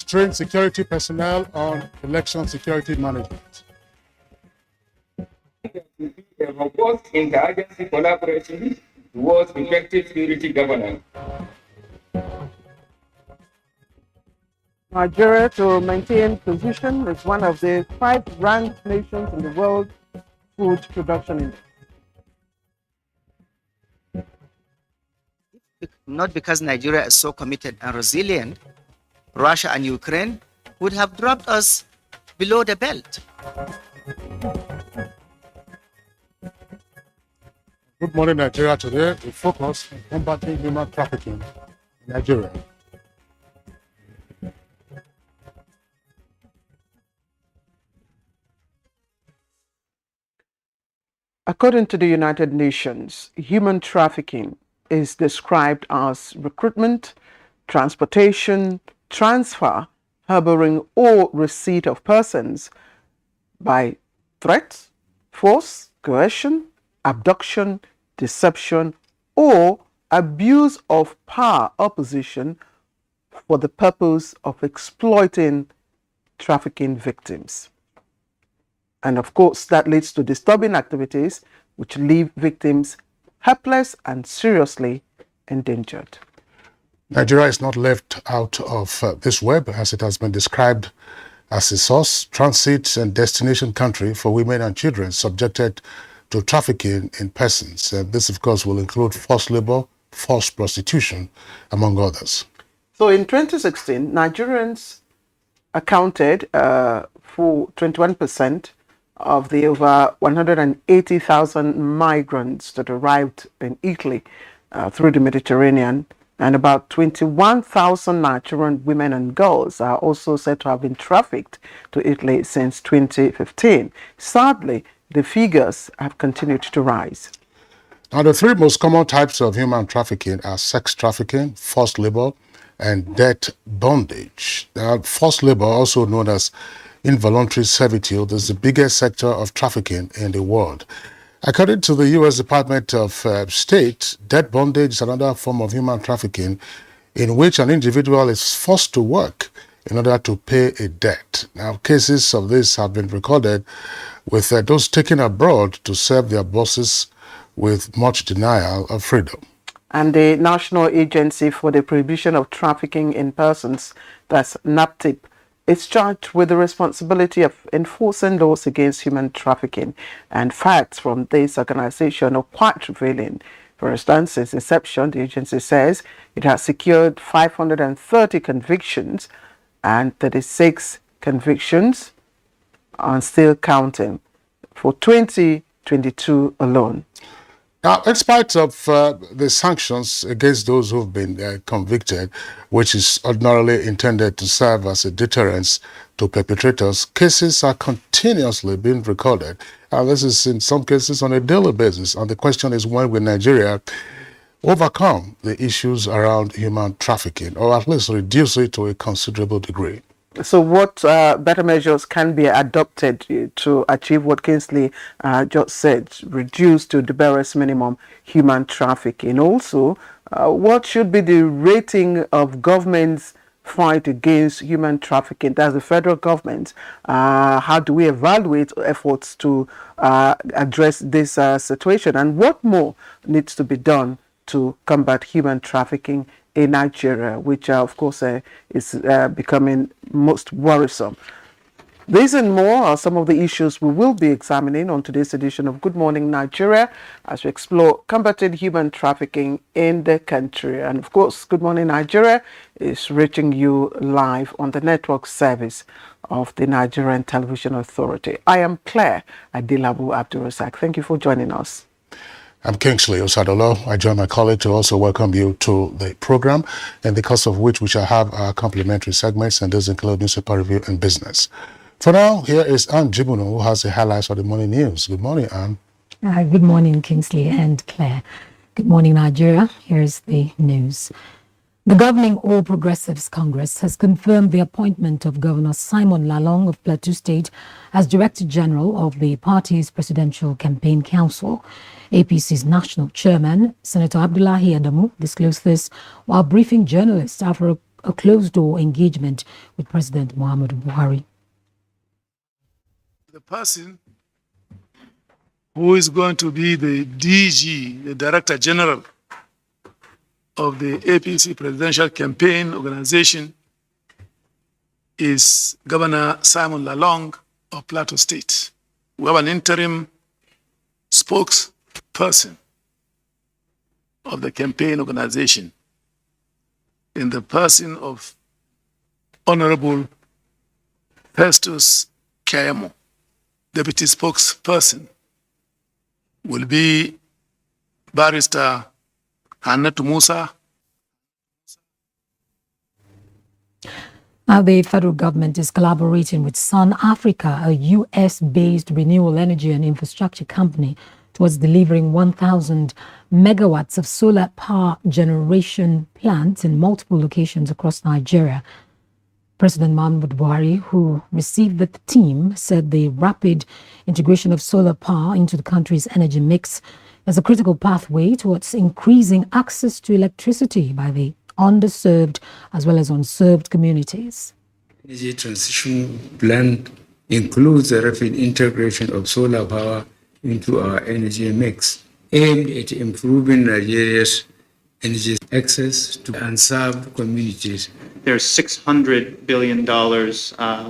train security personnel on election security management. A robust interagency collaboration towards effective security governance. Nigeria, to maintain position as one of the 5 ranked nations in the world food production index. Not because Nigeria is so committed and resilient, Russia and Ukraine would have dropped us below the belt. Good morning, Nigeria. Today, we focus on combating human trafficking in Nigeria. According to the United Nations, human trafficking is described as recruitment, transportation, transfer, harboring, or receipt of persons by threat, force, coercion, abduction, deception, or abuse of power or position for the purpose of exploiting trafficking victims. And of course, that leads to disturbing activities which leave victims helpless and seriously endangered. Nigeria is not left out of this web, as it has been described as a source, transit, and destination country for women and children subjected to trafficking in persons. This, of course, will include forced labor, forced prostitution, among others. So in 2016, Nigerians accounted for 21% of the over 180,000 migrants that arrived in Italy through the Mediterranean, and about 21,000 Nigerian women and girls are also said to have been trafficked to Italy since 2015. Sadly, the figures have continued to rise. Now, the 3 most common types of human trafficking are sex trafficking, forced labor, and debt bondage. Forced labor, also known as involuntary servitude, is the biggest sector of trafficking in the world. According to the U.S. Department of State, debt bondage is another form of human trafficking in which an individual is forced to work in order to pay a debt. Now, cases of this have been recorded with those taken abroad to serve their bosses with much denial of freedom. And the National Agency for the Prohibition of Trafficking in Persons, that's NAPTIP, is charged with the responsibility of enforcing laws against human trafficking, and facts from this organization are quite revealing. For instance, since inception, the agency says it has secured 530 convictions and 36 convictions are still counting for 2022 alone. Now, in spite of the sanctions against those who've been convicted, which is ordinarily intended to serve as a deterrence to perpetrators, cases are continuously being recorded. And this is in some cases on a daily basis. And the question is, when will Nigeria overcome the issues around human trafficking, or at least reduce it to a considerable degree? So what better measures can be adopted to achieve what Kingsley just said, reduce to the barest minimum human trafficking? Also, what should be the rating of government's fight against human trafficking? That's the federal government. How do we evaluate efforts to address this situation? And what more needs to be done to combat human trafficking in Nigeria, which of course is becoming most worrisome? These and more are some of the issues we will be examining on today's edition of Good Morning Nigeria as we explore combating human trafficking in the country. And of course, Good Morning Nigeria is reaching you live on the network service of the Nigerian Television Authority. I am Claire Adilabu Abdurrazak. Thank you for joining us. I'm Kingsley Osadolo. I join my colleague to also welcome you to the program, in the course of which we shall have our complimentary segments, and those include newspaper review and business. For now, here is Anne Jibuno, who has the highlights of the morning news. Good morning, Anne. Good morning, Kingsley and Claire. Good morning, Nigeria. Here's the news. The governing All Progressives Congress has confirmed the appointment of Governor Simon Lalong of Plateau State as Director General of the party's Presidential Campaign Council. APC's national chairman, Senator Abdullahi Adamu, disclosed this while briefing journalists after a closed-door engagement with President Muhammadu Buhari. The person who is going to be the DG, the Director General of the APC Presidential Campaign Organization, is Governor Simon Lalong of Plateau State. We have an interim spokesperson of the campaign organization in the person of Honorable Festus Kayamo. Deputy spokesperson will be Barrister Hannatu Musa. Now, the federal government is collaborating with Sun Africa, a US-based renewable energy and infrastructure company, towards delivering 1,000 megawatts of solar power generation plants in multiple locations across Nigeria. President Muhammadu Buhari, who received the team, said the rapid integration of solar power into the country's energy mix is a critical pathway towards increasing access to electricity by the underserved as well as unserved communities. Energy transition plan includes the rapid integration of solar power into our energy mix, aimed at improving Nigeria's energy access to unserved communities. There's $600 billion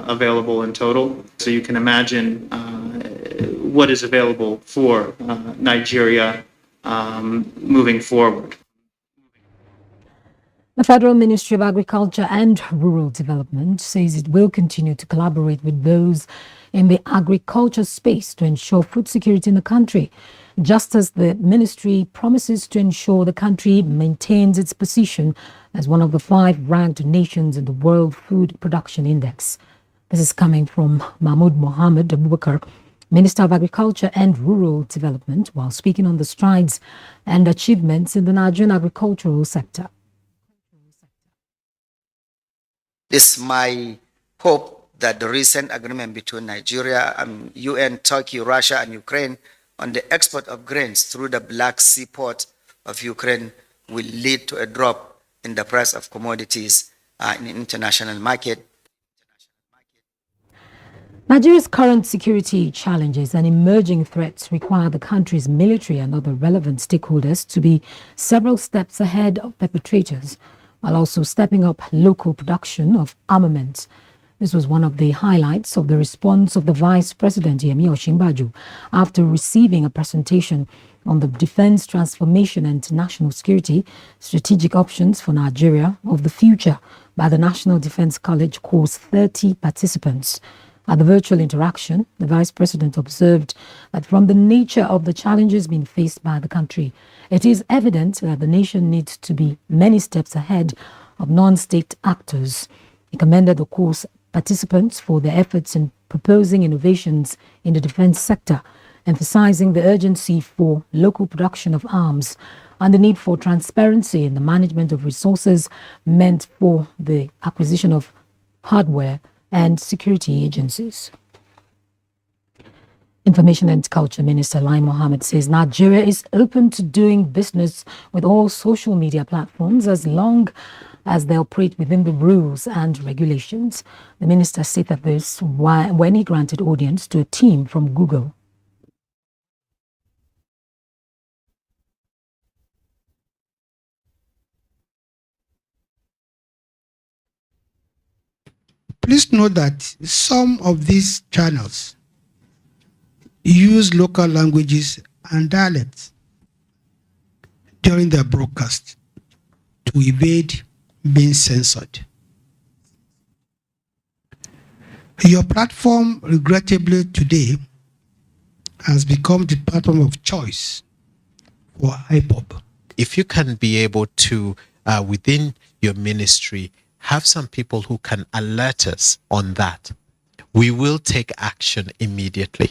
available in total. So you can imagine what is available for Nigeria moving forward. The Federal Ministry of Agriculture and Rural Development says it will continue to collaborate with those in the agriculture space to ensure food security in the country, just as the ministry promises to ensure the country maintains its position as one of the 5 ranked nations in the World Food Production Index. This is coming from Mahmoud Mohammed Abubakar, Minister of Agriculture and Rural Development, while speaking on the strides and achievements in the Nigerian agricultural sector. It's my hope that the recent agreement between Nigeria and UN, Turkey, Russia, and Ukraine on the export of grains through the Black Sea port of Ukraine will lead to a drop in the price of commodities in the international market. Nigeria's current security challenges and emerging threats require the country's military and other relevant stakeholders to be several steps ahead of perpetrators, while also stepping up local production of armaments. This was one of the highlights of the response of the Vice President Yemi Osinbajo after receiving a presentation on the Defense Transformation and National Security Strategic Options for Nigeria of the Future by the National Defense College course 30 participants. At the virtual interaction, the Vice President observed that from the nature of the challenges being faced by the country, it is evident that the nation needs to be many steps ahead of non-state actors. He commended the course participants for their efforts in proposing innovations in the defense sector, emphasizing the urgency for local production of arms and the need for transparency in the management of resources meant for the acquisition of hardware and security agencies. Information and Culture Minister Lai Mohammed says Nigeria is open to doing business with all social media platforms as long as they operate within the rules and regulations. The minister said that this when he granted audience to a team from Google. Please note that some of these channels use local languages and dialects during their broadcast to evade being censored. Your platform, regrettably today, has become the platform of choice for IPOB. If you can be able to, within your ministry, have some people who can alert us on that, we will take action immediately.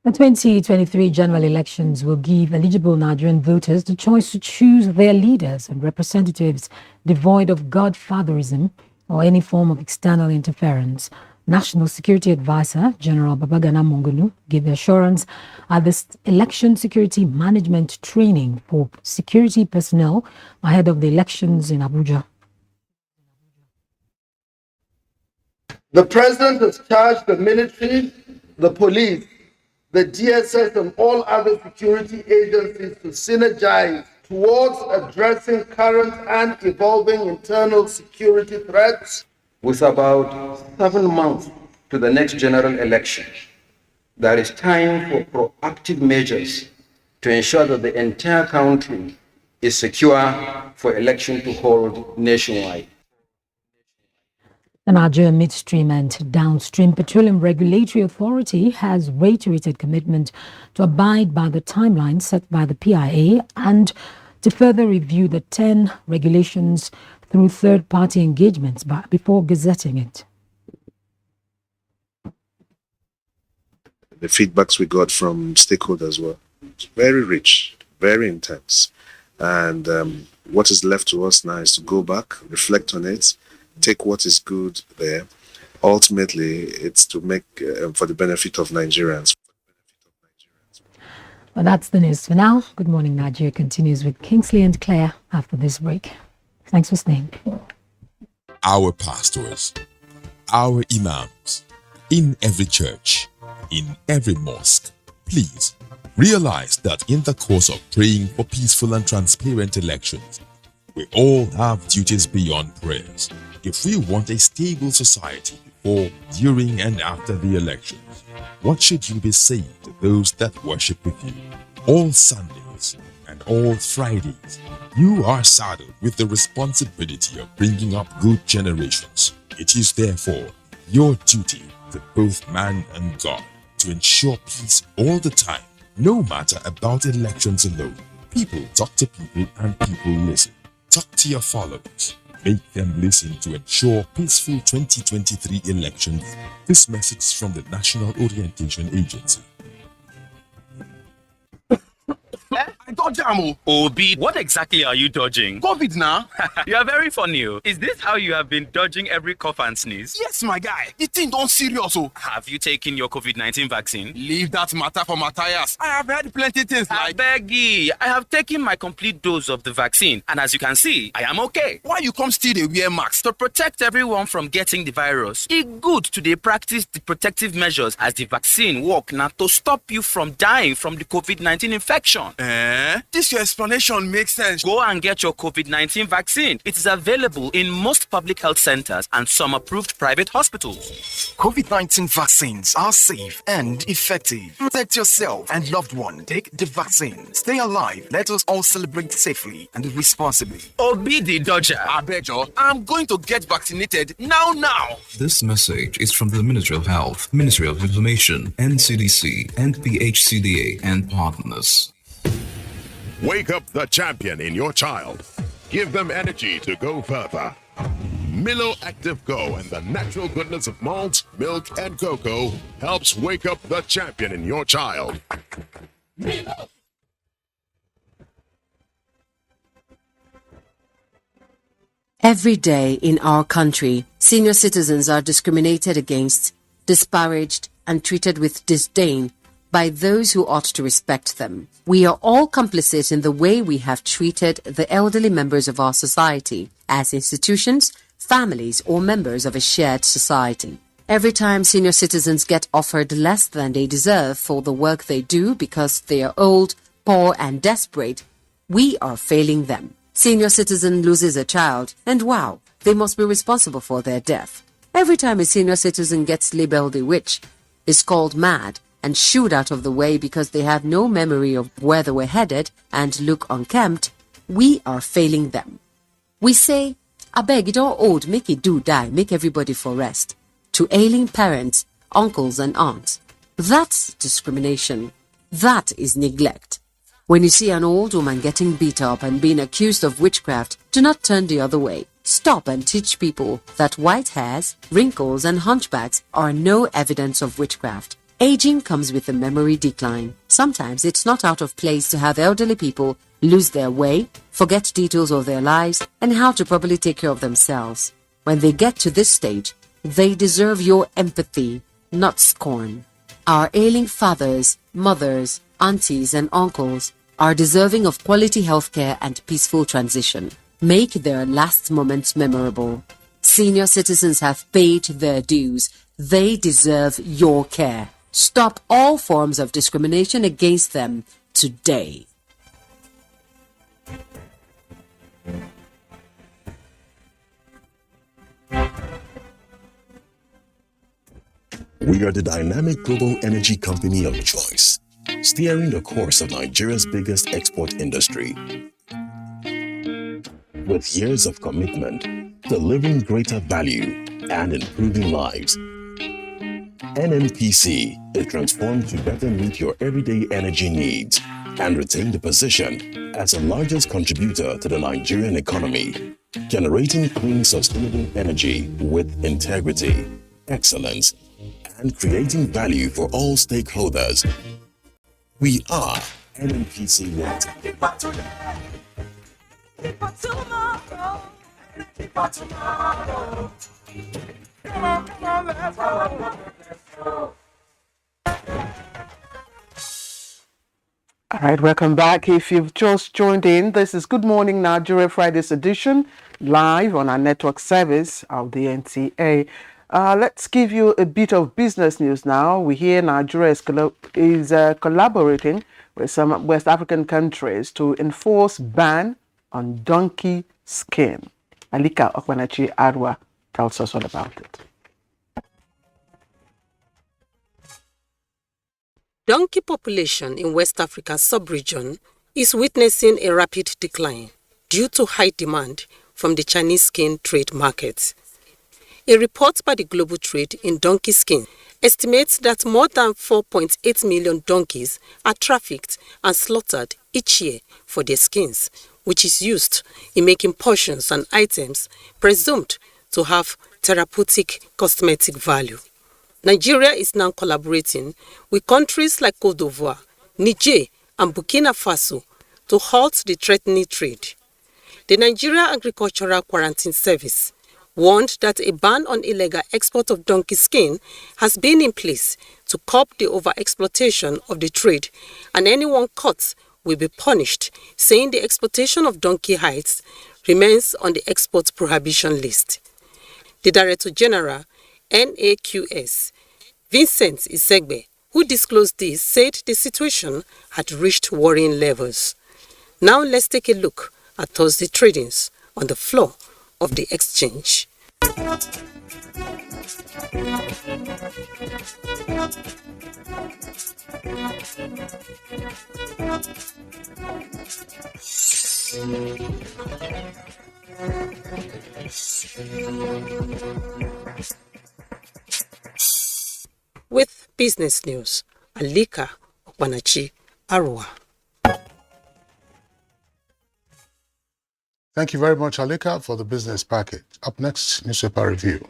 The 2023 general elections will give eligible Nigerian voters the choice to choose their leaders and representatives devoid of godfatherism or any form of external interference. National Security Advisor General Babagana Mongolu gave the assurance at this election security management training for security personnel ahead of the elections in Abuja. The President has charged the military, the police, the DSS, and all other security agencies to synergize towards addressing current and evolving internal security threats. With about 7 months to the next general election, there is time for proactive measures to ensure that the entire country is secure for election to hold nationwide. The Nigerian Midstream and Downstream Petroleum Regulatory Authority has reiterated commitment to abide by the timeline set by the PIA and to further review the 10 regulations through third-party engagements before gazetting it. The feedbacks we got from stakeholders were very rich, very intense. And what is left to us now is to go back, reflect on it, take what is good there. Ultimately, it's to make for the benefit of Nigerians. Well, that's the news for now. Good Morning Nigeria continues with Kingsley and Claire after this break. Thanks for staying. Our pastors, our imams, in every church, in every mosque, please realize that in the course of praying for peaceful and transparent elections, we all have duties beyond prayers. If we want a stable society before, during, and after the elections, what should you be saying to those that worship with you? All Sundays and all Fridays, you are saddled with the responsibility of bringing up good generations. It is therefore your duty to both man and God to ensure peace all the time, no matter about elections alone. People talk to people and people listen. Talk to your followers. Make them listen to ensure peaceful 2023 elections. This message from the National Orientation Agency. I dodge ammo. Obi, what exactly are you dodging? COVID now. You are very funny. Is this how you have been dodging every cough and sneeze? Yes, my guy. The thing don't serious. Have you taken your COVID-19 vaccine? Leave that matter for Matthias. I have heard plenty things like... Beggy, I have taken my complete dose of the vaccine, and as you can see, I am okay. Why you come still dey wear mask? To protect everyone from getting the virus. It's good to dey practice the protective measures as the vaccine work now to stop you from dying from the COVID-19 infection. This your explanation makes sense. Go and get your COVID-19 vaccine. It is available in most public health centers and some approved private hospitals. COVID-19 vaccines are safe and effective. Protect yourself and loved one. Take the vaccine. Stay alive. Let us all celebrate safely and responsibly. Obi the Dodger. Abejo, I'm going to get vaccinated now. This message is from the Ministry of Health, Ministry of Information, NCDC, NPHCDA, and partners. Wake up the champion in your child. Give them energy to go further. Milo Active Go and the natural goodness of malt, milk, and cocoa helps wake up the champion in your child. Milo. Every day in our country, senior citizens are discriminated against, disparaged, and treated with disdain by those who ought to respect them. We are all complicit in the way we have treated the elderly members of our society as institutions, families, or members of a shared society. Every time senior citizens get offered less than they deserve for the work they do because they are old, poor, and desperate, we are failing them. Senior citizen loses a child, and wow, they must be responsible for their death. Every time a senior citizen gets labeled a witch, is called mad, and shooed out of the way because they have no memory of where they were headed and look unkempt, we are failing them. We say, abeg, it all old, make it do die, make everybody for rest. To ailing parents, uncles and aunts. That's discrimination. That is neglect. When you see an old woman getting beat up and being accused of witchcraft, do not turn the other way. Stop and teach people that white hairs, wrinkles and hunchbacks are no evidence of witchcraft. Aging comes with a memory decline. Sometimes it's not out of place to have elderly people lose their way, forget details of their lives, and how to properly take care of themselves. When they get to this stage, They deserve your empathy, not scorn. Our ailing fathers, mothers, aunties, and uncles are deserving of quality healthcare and peaceful transition. Make their last moments memorable. Senior citizens have paid their dues. They deserve your care. Stop all forms of discrimination against them today. We are the dynamic global energy company of choice, steering the course of Nigeria's biggest export industry. With years of commitment, delivering greater value and improving lives. NNPC is transformed to better meet your everyday energy needs and retain the position as the largest contributor to the Nigerian economy, generating clean, sustainable energy with integrity, excellence, and creating value for all stakeholders. We are NNPC Limited. All right, welcome back. If you've just joined in, this is Good Morning Nigeria Friday's edition, live on our network service of the NTA. Let's give you a bit of business news now. We hear Nigeria is collaborating with some West African countries to enforce ban on donkey skin. Alika Okwanachi Arwa tells us all about it. Donkey population in West Africa's sub-region is witnessing a rapid decline due to high demand from the Chinese skin trade markets. A report by the Global Trade in Donkey Skin estimates that more than 4.8 million donkeys are trafficked and slaughtered each year for their skins, which is used in making portions and items presumed to have therapeutic cosmetic value. Nigeria is now collaborating with countries like Côte d'Ivoire, Niger, and Burkina Faso to halt the threatening trade. The Nigeria Agricultural Quarantine Service warned that a ban on illegal export of donkey skin has been in place to curb the over-exploitation of the trade, and anyone caught will be punished, saying the exportation of donkey hides remains on the export prohibition list. The Director General, NAQS, Vincent Isegbe, who disclosed this, said the situation had reached worrying levels. Now let's take a look at Thursday tradings on the floor of the exchange. With business news, Alika Okwanachi Arwa. Thank you very much, Alika, for the business package. Up next, newspaper review.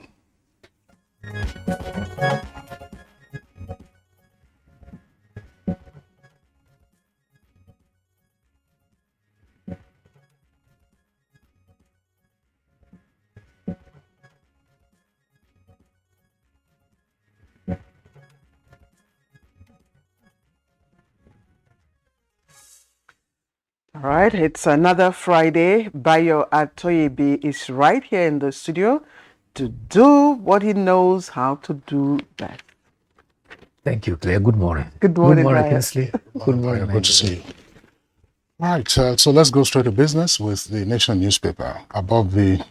All right, it's another Friday. Bayo Atoyebi is right here in the studio to do what he knows how to do best. Thank you, Claire. Good morning. Good morning, Bayo. Kingsley. Good morning. Good to see you. All right, so let's go straight to business with the Nation newspaper. Above the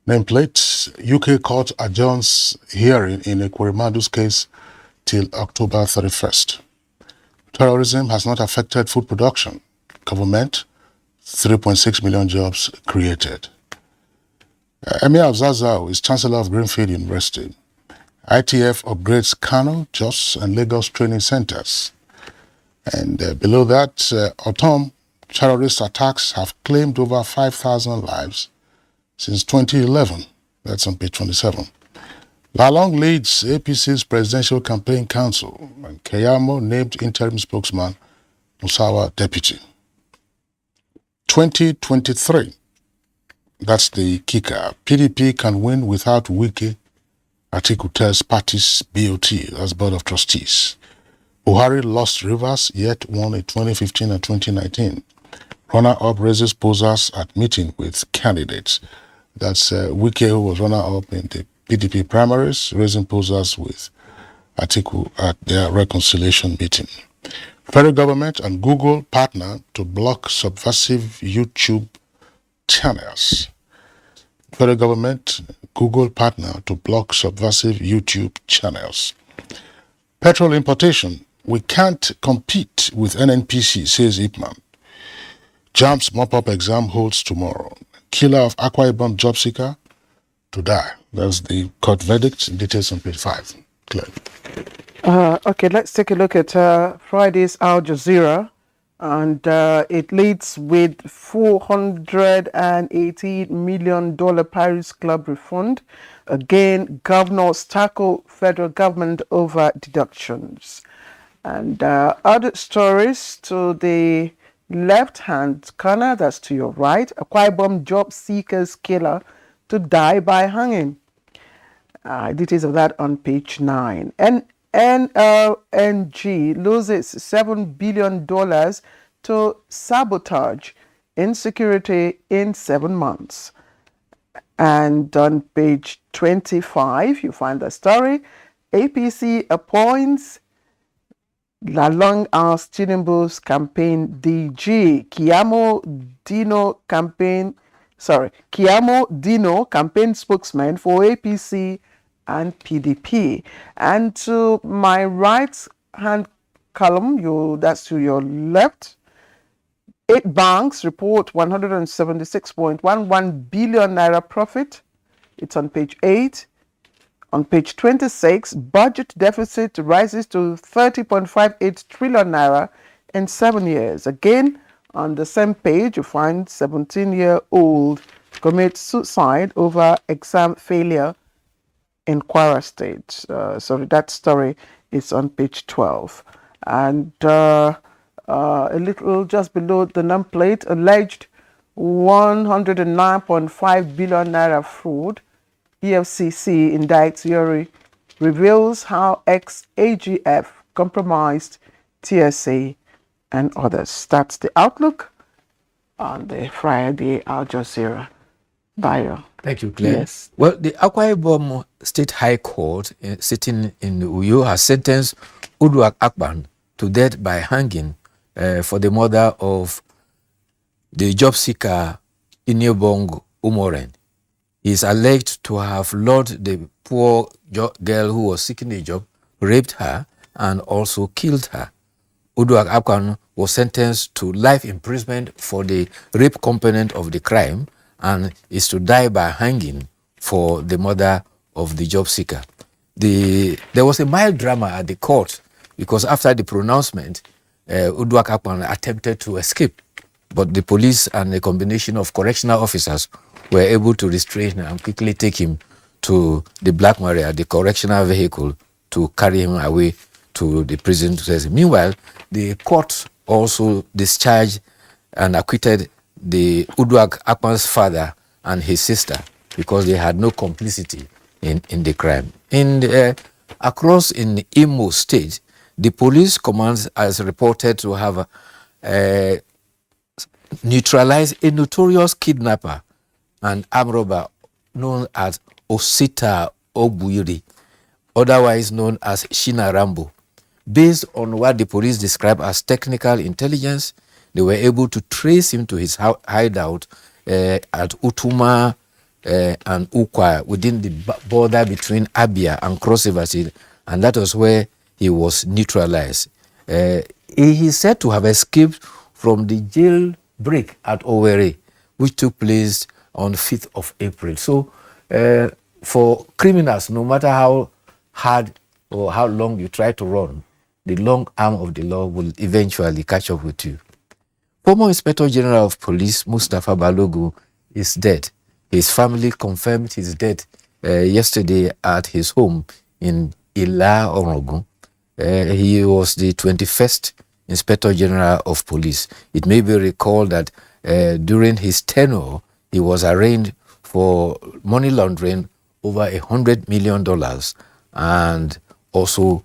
nameplate, UK court adjourns hearing in Ekwerimadu's case till October 31st. Terrorism has not affected food production. Government, 3.6 million jobs created. Emir of Zazzau is Chancellor of Greenfield University. ITF upgrades Kano, Jos, and Lagos training centers. And below that, Autumn terrorist attacks have claimed over 5,000 lives since 2011. That's on page 27. Lalong leads APC's Presidential Campaign Council, and Keyamo named interim spokesman, Musawa deputy. 2023, that's the kicker. PDP can win without Wiki Atiku tells parties BOT, as Board of Trustees. Buhari lost Rivers, yet won in 2015 and 2019. Runner-up raises posers at meeting with candidates. That's Wike, who was runner-up in the PDP primaries, raising posers with Atiku at their reconciliation meeting. Federal government and Google partner to block subversive YouTube channels. Federal government, Google partner to block subversive YouTube channels. Petrol importation. We can't compete with NNPC, says Ipman. JAMB's mop-up exam holds tomorrow. Killer of Akwa Ibom job seeker to die. That's the court verdict. Details on page 5. Clear. Okay, let's take a look at Friday's Al Jazeera. And it leads with $418 million Paris Club refund. Again, governors tackle federal government over deductions. And other stories to the left-hand corner, that's to your right, Akwa Ibom job seekers killer to die by hanging. Details of that on page 9. NLNG loses $7 billion to sabotage insecurity in 7 months. And on page 25, you find the story. APC appoints Lalong as Tinubu's campaign DG. Kiamo Dino, campaign spokesman for APC and PDP. And to my right hand column, that's to your left, 8 banks report 176.11 billion naira profit. It's on page 8. On page 26, budget deficit rises to 30.58 trillion naira in 7 years. Again, on the same page, you find 17-year-old commits suicide over exam failure in Kwara State. That story is on page 12. And a little just below the nameplate, alleged 109.5 billion naira fraud. EFCC indicts Yuri, reveals how ex-AGF compromised TSA and others. That's the outlook on the Friday Al Jazeera. Bayo. Thank you, Claire. Yes. Well, the Akwa Ibom State High Court, sitting in Uyo, has sentenced Uduak Akpan to death by hanging for the murder of the job seeker Iniobong Umoren. He is alleged to have lured the poor girl who was seeking a job, raped her, and also killed her. Uduak Akpan was sentenced to life imprisonment for the rape component of the crime and is to die by hanging for the murder of the job seeker. There was a mild drama at the court because after the pronouncement, Uduak Akpan attempted to escape, but the police and a combination of correctional officers were able to restrain him and quickly take him to the Black Maria, the correctional vehicle, to carry him away to the prison. Meanwhile, the court also discharged and acquitted the Uduak Akpan's father and his sister because they had no complicity in the crime. Across in Imo State, the police command has reported to have neutralized a notorious kidnapper and armed robber known as Osita Obuyuri, otherwise known as Shina Rambo. Based on what the police described as technical intelligence, they were able to trace him to his hideout at Utuma and Ukwa within the border between Abia and Cross River State, and that was where he was neutralized. He is said to have escaped from the jail break at Owerri, which took place on 5th of April. So for criminals, no matter how hard or how long you try to run, the long arm of the law will eventually catch up with you. Former Inspector General of Police Mustafa Balugu is dead. His family confirmed his death yesterday at his home in Ila Orogun. He was the 21st Inspector General of Police. It may be recalled that during his tenure, he was arraigned for money laundering over $100 million and also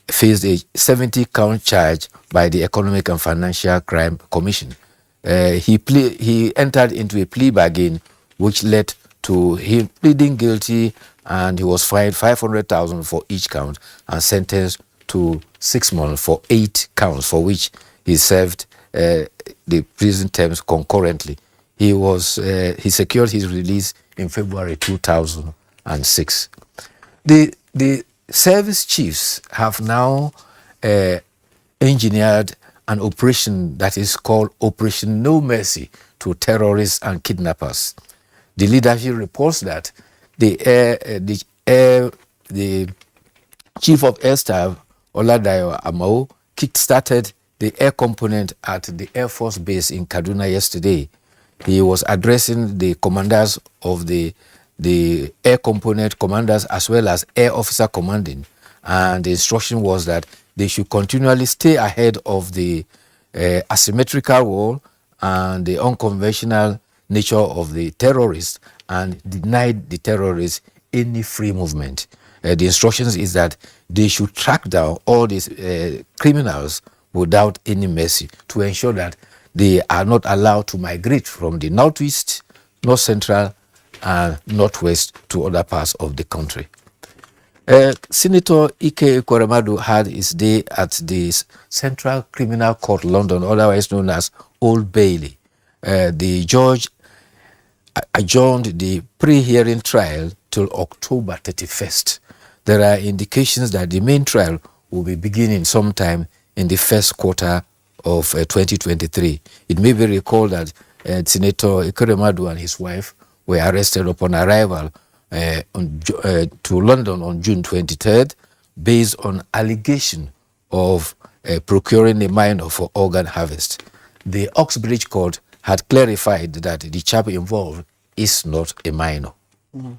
faced a 70-count charge by the Economic and Financial Crime Commission. He entered into a plea bargain which led to him pleading guilty, and he was fined 500,000 for each count and sentenced to 6 months for 8 counts, for which he served the prison terms concurrently. He secured his release in February 2006. The service chiefs have now engineered an operation that is called Operation No Mercy to terrorists and kidnappers. The leadership reports that the chief of air staff, Oladayo Amao, kick-started the air component at the Air Force Base in Kaduna yesterday. He was addressing the commanders of the air component commanders as well as air officer commanding, and the instruction was that they should continually stay ahead of the asymmetrical war and the unconventional nature of the terrorists and deny the terrorists any free movement. The instructions is that they should track down all these criminals without any mercy to ensure that they are not allowed to migrate from the northeast, north central, and northwest to other parts of the country. Senator Ike Ekweremadu had his day at the Central Criminal Court, London, otherwise known as Old Bailey. The judge adjourned the pre-hearing trial till October 31st. There are indications that the main trial will be beginning sometime in the first quarter of 2023. It may be recalled that Senator Ekweremadu and his wife were arrested upon arrival to London on June 23rd based on allegation of procuring a minor for organ harvest. The Oxbridge Court had clarified that the chap involved is not a minor. Mm.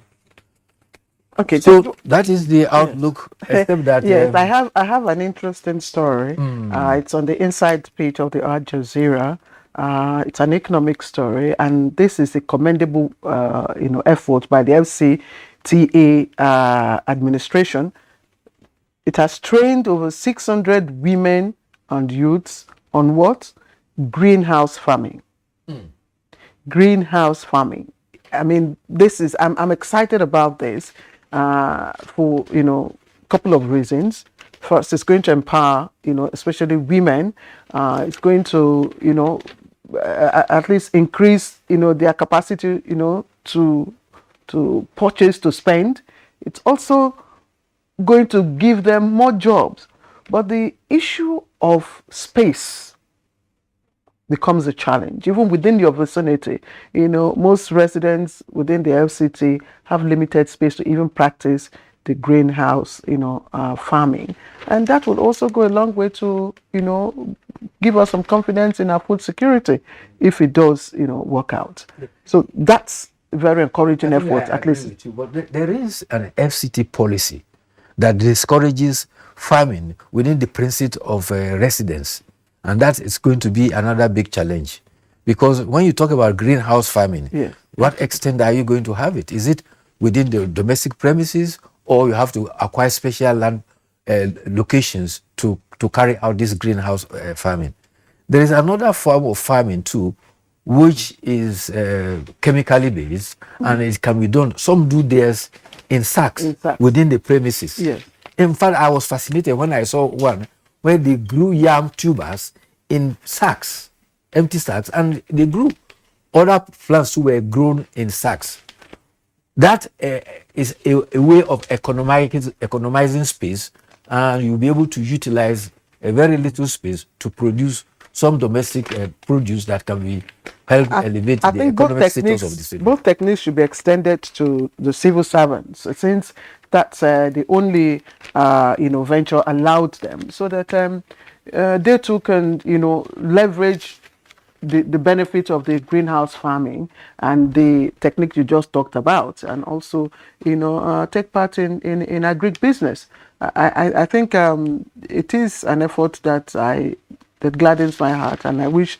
Okay, so that is the outlook. Except that yes, I have an interesting story. It's on the inside page of the Al Jazeera. It's an economic story, and this is a commendable, effort by the FCTA administration. It has trained over 600 women and youths on what? Greenhouse farming. Greenhouse farming. I mean, I'm excited about this for a couple of reasons. First, it's going to empower, especially women. It's going to, at least increase, their capacity, to purchase, to spend. It's also going to give them more jobs. But the issue of space becomes a challenge. Even within your vicinity, most residents within the FCT have limited space to even practice the greenhouse, farming. And that will also go a long way to, give us some confidence in our food security if it does, work out. So that's a very encouraging effort, at least. But there is an FCT policy that discourages farming within the precinct of residence. And that is going to be another big challenge. Because when you talk about greenhouse farming, what extent are you going to have it? Is it within the domestic premises, or you have to acquire special land locations to carry out this greenhouse farming? There is another form of farming too, which is chemically based, and it can be done. Some do theirs in sacks within the premises. Yes. In fact, I was fascinated when I saw one where they grew yam tubers in sacks, empty sacks, and they grew other plants who were grown in sacks. That is a way of economizing space, and you'll be able to utilize a very little space to produce some domestic produce that can be help elevate the economic status of the city. Both techniques should be extended to the civil servants, since that's the only venture allowed them, so that they too can leverage the benefit of the greenhouse farming and the technique you just talked about, and also take part in agribusiness. I think it is an effort that gladdens my heart, and I wish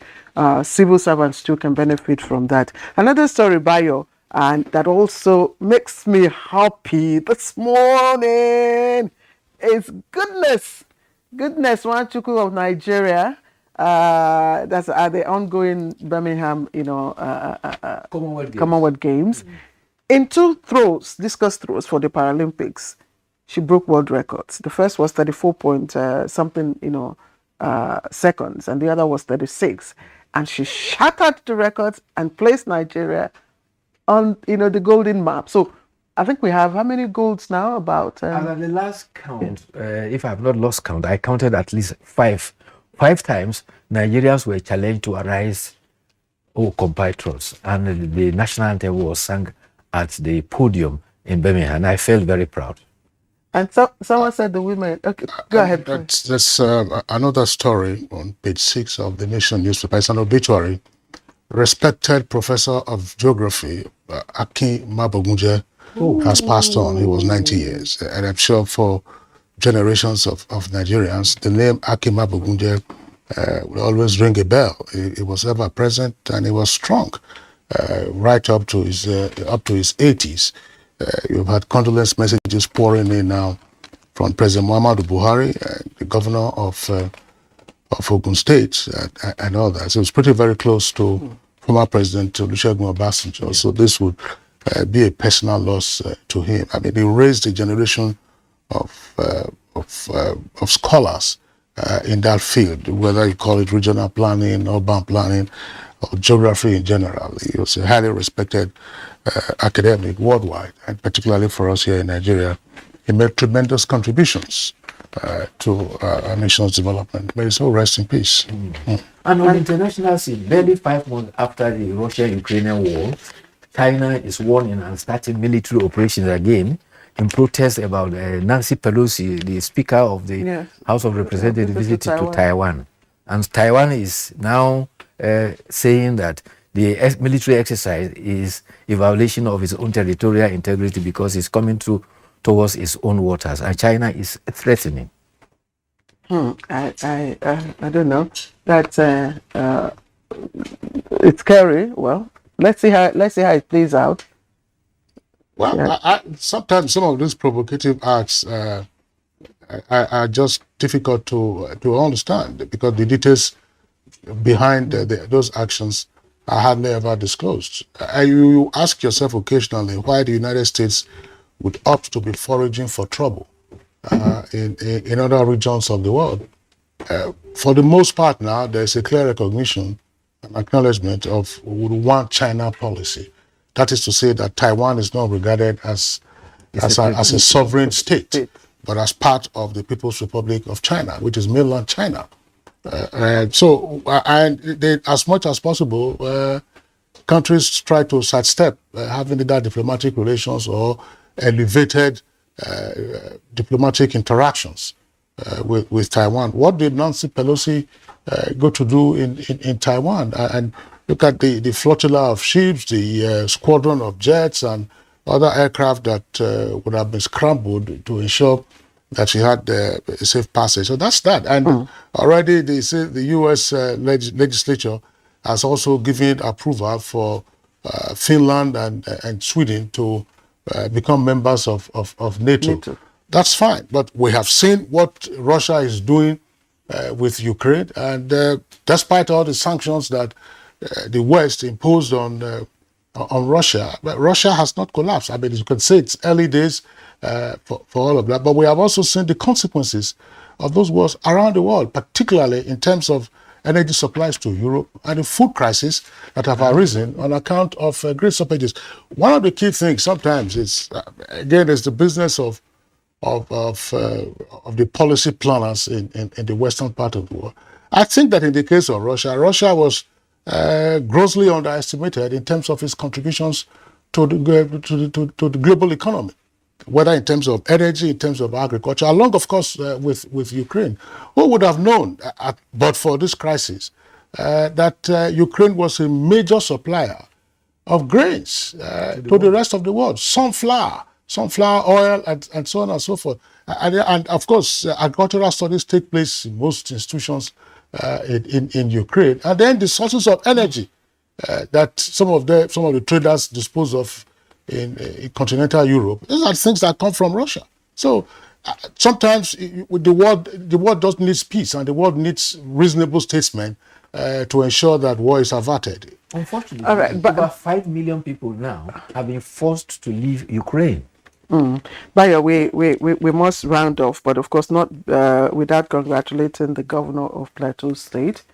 civil servants too can benefit from that. Another story, Bayo, And that also makes me happy this morning. It's goodness. Goodness, Wanchuku of Nigeria. That's at the ongoing Birmingham, Commonwealth Games. In 2 throws, discus throws for the Paralympics, she broke world records. The first was 34 point something, seconds, and the other was 36. And she shattered the records and placed Nigeria on, the golden map. So I think we have how many golds now? About at the last count, if I've not lost count, I counted at least 5. 5 times Nigerians were challenged to arise compatriots, and the national anthem was sung at the podium in Birmingham. And I felt very proud. And so someone said the women. Okay, go ahead. There's another story on page 6 of the Nation newspaper. It's an obituary. Respected professor of geography, Akin Mabogunje, has passed on. He was 90 years. And I'm sure for generations of Nigerians, the name Akin Mabogunje will always ring a bell. He was ever present, and he was strong right up to his 80s. You've had condolence messages pouring in now from President Muhammadu Buhari, the governor of Ogun State, and all that. So it was pretty very close to former President Olusegun Obasanjo. Yeah. So this would be a personal loss to him. I mean, he raised a generation of scholars in that field, whether you call it regional planning, urban planning, or geography in general. He was a highly respected academic worldwide, and particularly for us here in Nigeria. He made tremendous contributions to our nation's development. May his soul rest in peace. And on the international scene, barely 5 months after the Russia-Ukrainian war, China is warning and starting military operations again in protest about Nancy Pelosi, the Speaker of the House of Representatives, visit to Taiwan. And Taiwan is now saying that the military exercise is a violation of its own territorial integrity because it's coming towards its own waters, and China is threatening. I don't know. That's it's scary. Well, let's see how it plays out. Well, yeah. Sometimes some of these provocative acts are just difficult to understand because the details behind those actions are hardly ever disclosed. You ask yourself occasionally why the United States would opt to be foraging for trouble in other regions of the world. For the most part now, there's a clear recognition and acknowledgement of one China policy. That is to say that Taiwan is not regarded as a sovereign state, but as part of the People's Republic of China, which is mainland China. So as much as possible, countries try to sidestep having either diplomatic relations or elevated diplomatic interactions with Taiwan. What did Nancy Pelosi go to do in Taiwan? And look at the flotilla of ships, the squadron of jets and other aircraft that would have been scrambled to ensure that she had a safe passage. So that's that. And already the U.S. legislature has also given approval for Finland and Sweden to become members of NATO. That's fine. But we have seen what Russia is doing with Ukraine. And despite all the sanctions that the West imposed on Russia, but Russia has not collapsed. I mean, you can say it's early days for all of that, but we have also seen the consequences of those wars around the world, particularly in terms of energy supplies to Europe and the food crisis that have arisen on account of great stoppages. One of the key things sometimes is, again, is the business of the policy planners in the western part of the world. I think that in the case of Russia was grossly underestimated in terms of its contributions to the global economy, whether in terms of energy, in terms of agriculture, along, of course, with Ukraine. Who would have known, but for this crisis, that Ukraine was a major supplier of grains to the rest of the world, sunflower oil, and so on and so forth. And of course, agricultural studies take place in most institutions in Ukraine. And then the sources of energy that some of the traders dispose of in continental Europe. These are things that come from Russia. So sometimes with the world does need peace, and the world needs reasonable statesmen to ensure that war is averted. Unfortunately, all right, but over 5 million people now have been forced to leave Ukraine. Bayo, we must round off, but of course not without congratulating the governor of Plateau State,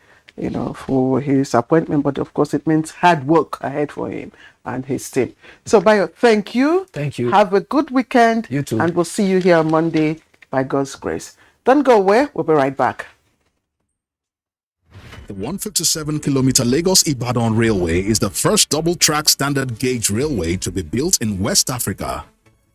for his appointment. But of course, it means hard work ahead for him and his team. So, Bayo, thank you. Thank you. Have a good weekend. You too. And we'll see you here on Monday by God's grace. Don't go away. We'll be right back. The 157-kilometer Lagos-Ibadan Railway is the first double-track standard gauge railway to be built in West Africa.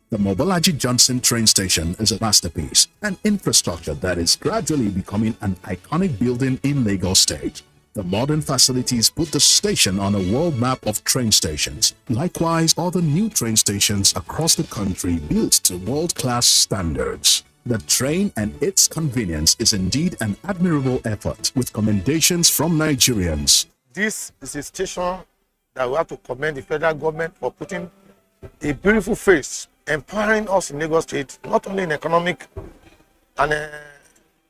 The Mobolaji Johnson train station is a masterpiece, an infrastructure that is gradually becoming an iconic building in Lagos State. The modern facilities put the station on a world map of train stations. Likewise, other new train stations across the country built to world-class standards. The train and its convenience is indeed an admirable effort, with commendations from Nigerians. This is a station that we have to commend the federal government for putting a beautiful face, empowering us in Lagos State, not only in economic and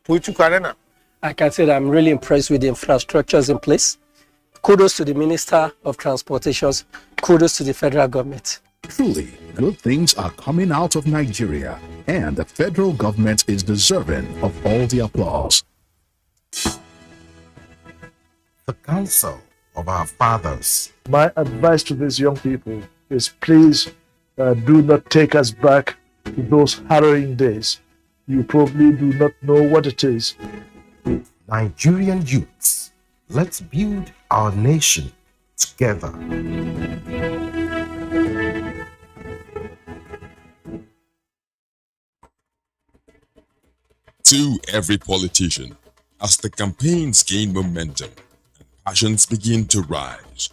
political arena. I can say that I'm really impressed with the infrastructures in place. Kudos to the Minister of Transportations. Kudos to the federal government. Truly, good things are coming out of Nigeria, and the federal government is deserving of all the applause. The counsel of our fathers. My advice to these young people is please do not take us back to those harrowing days. You probably do not know what it is. Nigerian youths, let's build our nation together. To every politician, as the campaigns gain momentum and passions begin to rise,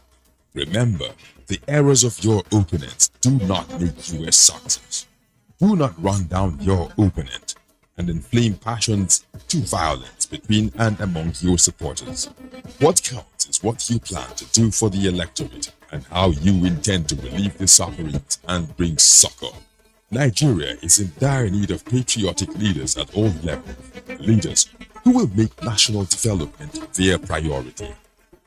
remember, the errors of your opponents do not make you a success. Do not run down your opponent and inflame passions to violence between and among your supporters. What counts is what you plan to do for the electorate and how you intend to relieve the sufferings and bring succor. Nigeria is in dire need of patriotic leaders at all levels, leaders who will make national development their priority.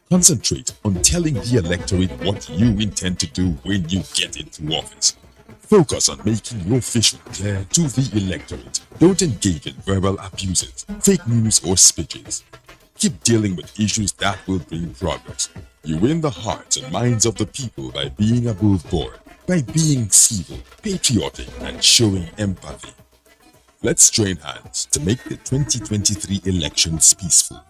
Concentrate on telling the electorate what you intend to do when you get into office. Focus on making your vision clear to the electorate. Don't engage in verbal abuses, fake news or speeches. Keep dealing with issues that will bring progress. You win the hearts and minds of the people by being above board, by being civil, patriotic, and showing empathy. Let's join hands to make the 2023 elections peaceful.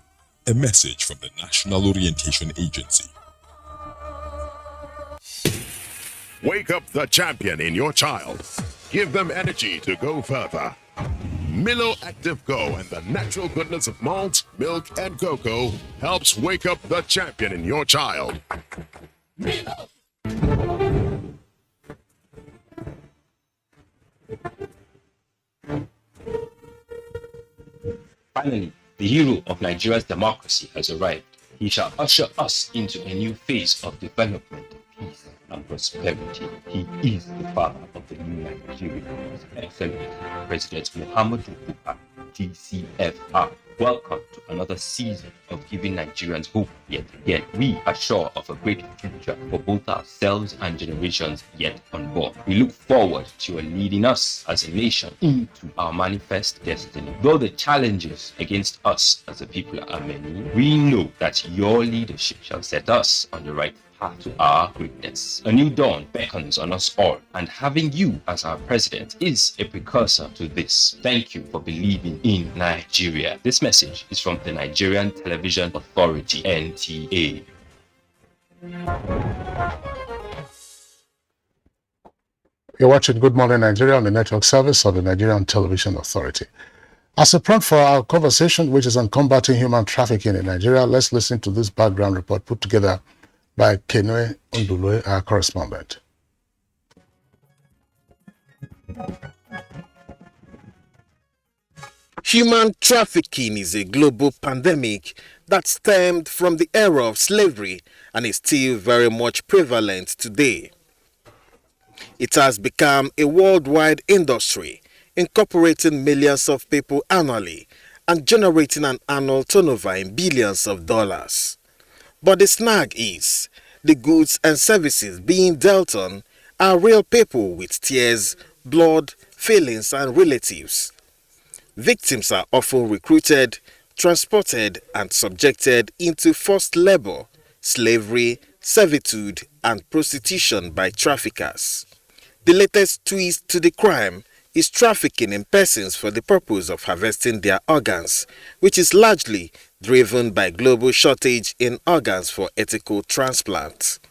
A message from the National Orientation Agency. Wake up the champion in your child. Give them energy to go further. Milo Active Go and the natural goodness of malt, milk, and cocoa helps wake up the champion in your child. Milo. Finally, the hero of Nigeria's democracy has arrived. He shall usher us into a new phase of development, peace, and prosperity. He is the father of the new Nigeria, His Excellency President Muhammadu Buhari, GCFR. Welcome to another season of giving Nigerians hope yet again. We are sure of a great future for both ourselves and generations yet unborn. We look forward to your leading us as a nation into our manifest destiny. Though the challenges against us as a people are many, we know that your leadership shall set us on the right path to our greatness. A new dawn beckons on us all, and having you as our president is a precursor to this. Thank you for believing in Nigeria. This message is from the Nigerian Television Authority, NTA. You're watching Good Morning Nigeria on the network service of the Nigerian Television Authority. As a prompt for our conversation, which is on combating human trafficking in Nigeria, let's listen to this background report put together by Kenwe Undulwe, our correspondent. Human trafficking is a global pandemic that stemmed from the era of slavery and is still very much prevalent today. It has become a worldwide industry, incorporating millions of people annually and generating an annual turnover in billions of dollars. But the snag is, the goods and services being dealt on are real people with tears, blood, feelings and relatives. Victims are often recruited, transported and subjected into forced labor, slavery, servitude and prostitution by traffickers. The latest twist to the crime is trafficking in persons for the purpose of harvesting their organs, which is largely driven by global shortage in organs for ethical transplants.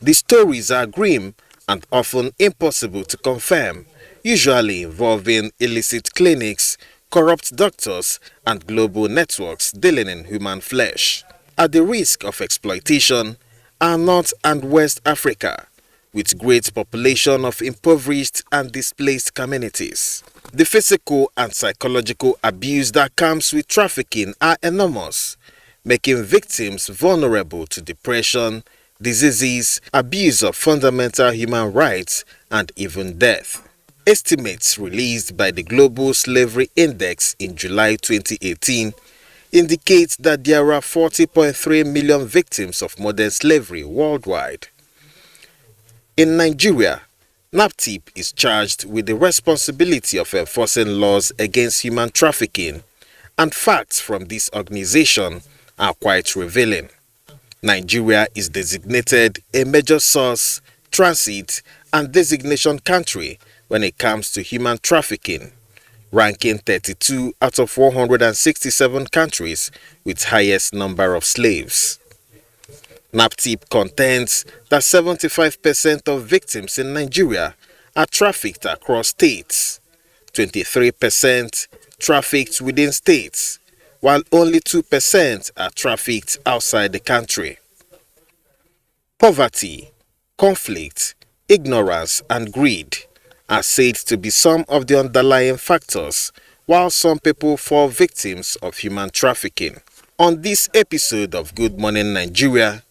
The stories are grim and often impossible to confirm, usually involving illicit clinics, corrupt doctors, and global networks dealing in human flesh. At the risk of exploitation are North and West Africa, with great population of impoverished and displaced communities. The physical and psychological abuse that comes with trafficking are enormous, making victims vulnerable to depression, diseases, abuse of fundamental human rights, and even death. Estimates released by the Global Slavery Index in July 2018 indicate that there are 40.3 million victims of modern slavery worldwide. In Nigeria, NAPTIP is charged with the responsibility of enforcing laws against human trafficking, and facts from this organization are quite revealing. Nigeria is designated a major source, transit, and destination country when it comes to human trafficking, ranking 32 out of 167 countries with highest number of slaves. NAPTIP contends that 75% of victims in Nigeria are trafficked across states, 23% trafficked within states, while only 2% are trafficked outside the country. Poverty, conflict, ignorance, and greed are said to be some of the underlying factors, while some people fall victims of human trafficking. On this episode of Good Morning Nigeria,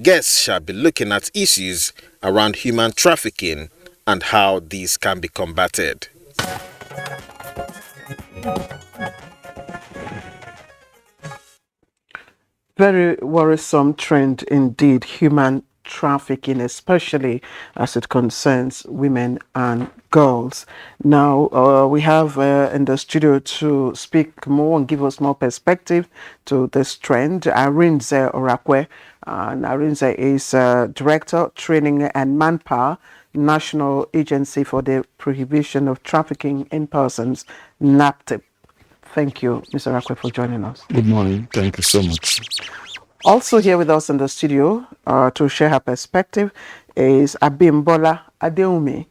guests shall be looking at issues around human trafficking and how these can be combated. Very worrisome trend indeed, human trafficking, especially as it concerns women and girls. Now, we have in the studio to speak more and give us more perspective to this trend, Arinze Orakwe. And Arinze is Director, Training and Manpower, National Agency for the Prohibition of Trafficking in Persons, NAPTIP. Thank you, Mr. Orakwe, for joining us. Good morning. Thank you so much. Also here with us in the studio to share her perspective is Abimbola Adeumi,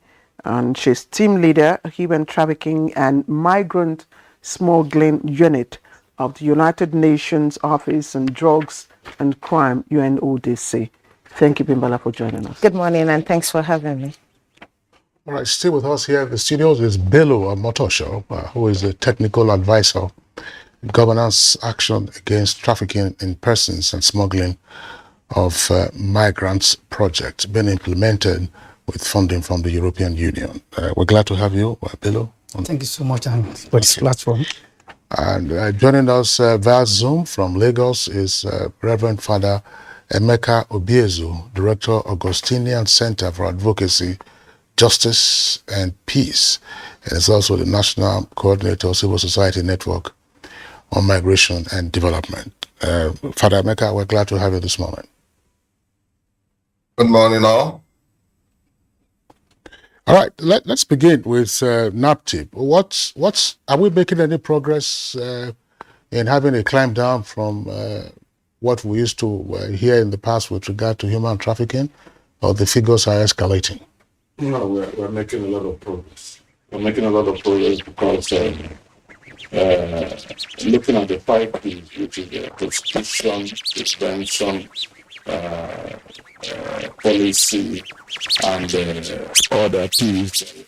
and she's team leader, Human Trafficking and Migrant Smuggling Unit of the United Nations Office on Drugs and Crime, UNODC. Thank you, Bimbola, for joining us. Good morning, and thanks for having me. All right, still with us here in the studios is Bello Motosho, who is a technical advisor in governance action against trafficking in persons and smuggling of migrants project being implemented with funding from the European Union. We're glad to have you, Bello. Thank you so much for this platform. And joining us via Zoom from Lagos is Reverend Father Emeka Obiezu, Director, Augustinian Center for Advocacy, Justice and Peace, and is also the National Coordinator of Civil Society Network on Migration and Development. Father Emeka, we're glad to have you this morning. Good morning, all. All right, let's begin with NAPTIP. Are we making any progress in having a climb down from what we used to hear in the past with regard to human trafficking, or the figures are escalating? No, we're making a lot of progress. We're making a lot of progress because looking at the 5 P's, which is prostitution, prevention, policy, and other P's,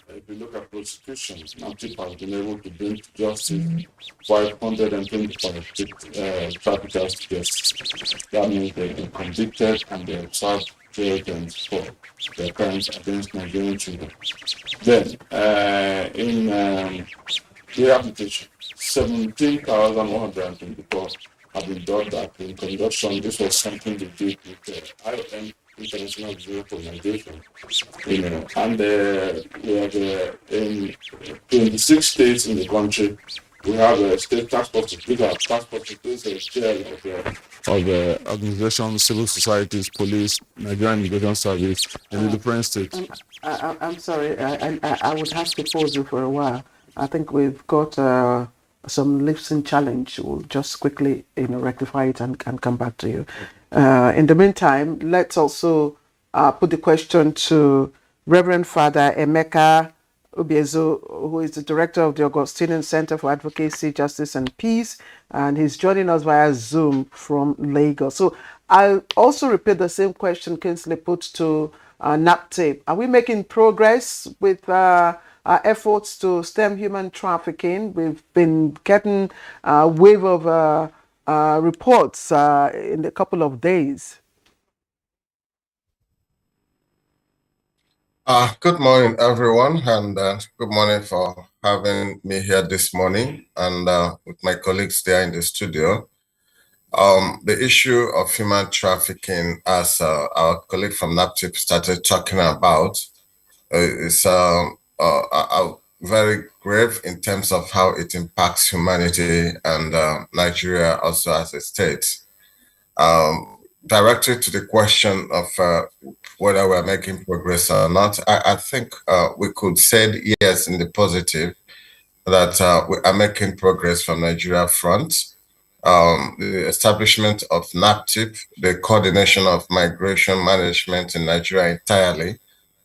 I you look at prosecutions, NAPTIP has been able to bring to justice 525 traffickers to justice. That means they've been convicted and they have served jail terms for their crimes against Nigerian children. Then, in rehabilitation, 17,124 have been brought back in conduction. This was something they did with IOM, International Bureau for Migration. And we have in 26 states in the country, we have a state task force. These are task forces, this is chair of organizations, civil societies, police, Nigerian Immigration Service, and the different states. I'm sorry, I would have to pause you for a while. I think we've got some listening challenge. We'll just quickly, rectify it and come back to you. In the meantime, let's also put the question to Reverend Father Emeka Ubiezo, who is the director of the Augustinian Center for Advocacy, Justice and Peace, and he's joining us via Zoom from Lagos. So I'll also repeat the same question Kingsley put to NAPTIP. Are we making progress with our efforts to stem human trafficking? We've been getting a wave of reports in a couple of days. Good morning, everyone, and good morning for having me here this morning and with my colleagues there in the studio. The issue of human trafficking, as our colleague from NAPTIP started talking about, is very grave in terms of how it impacts humanity and Nigeria also as a state. Directed to the question of whether we're making progress or not, I think we could say yes in the positive, that we are making progress from Nigeria front. The establishment of NAPTIP, the coordination of migration management in Nigeria entirely,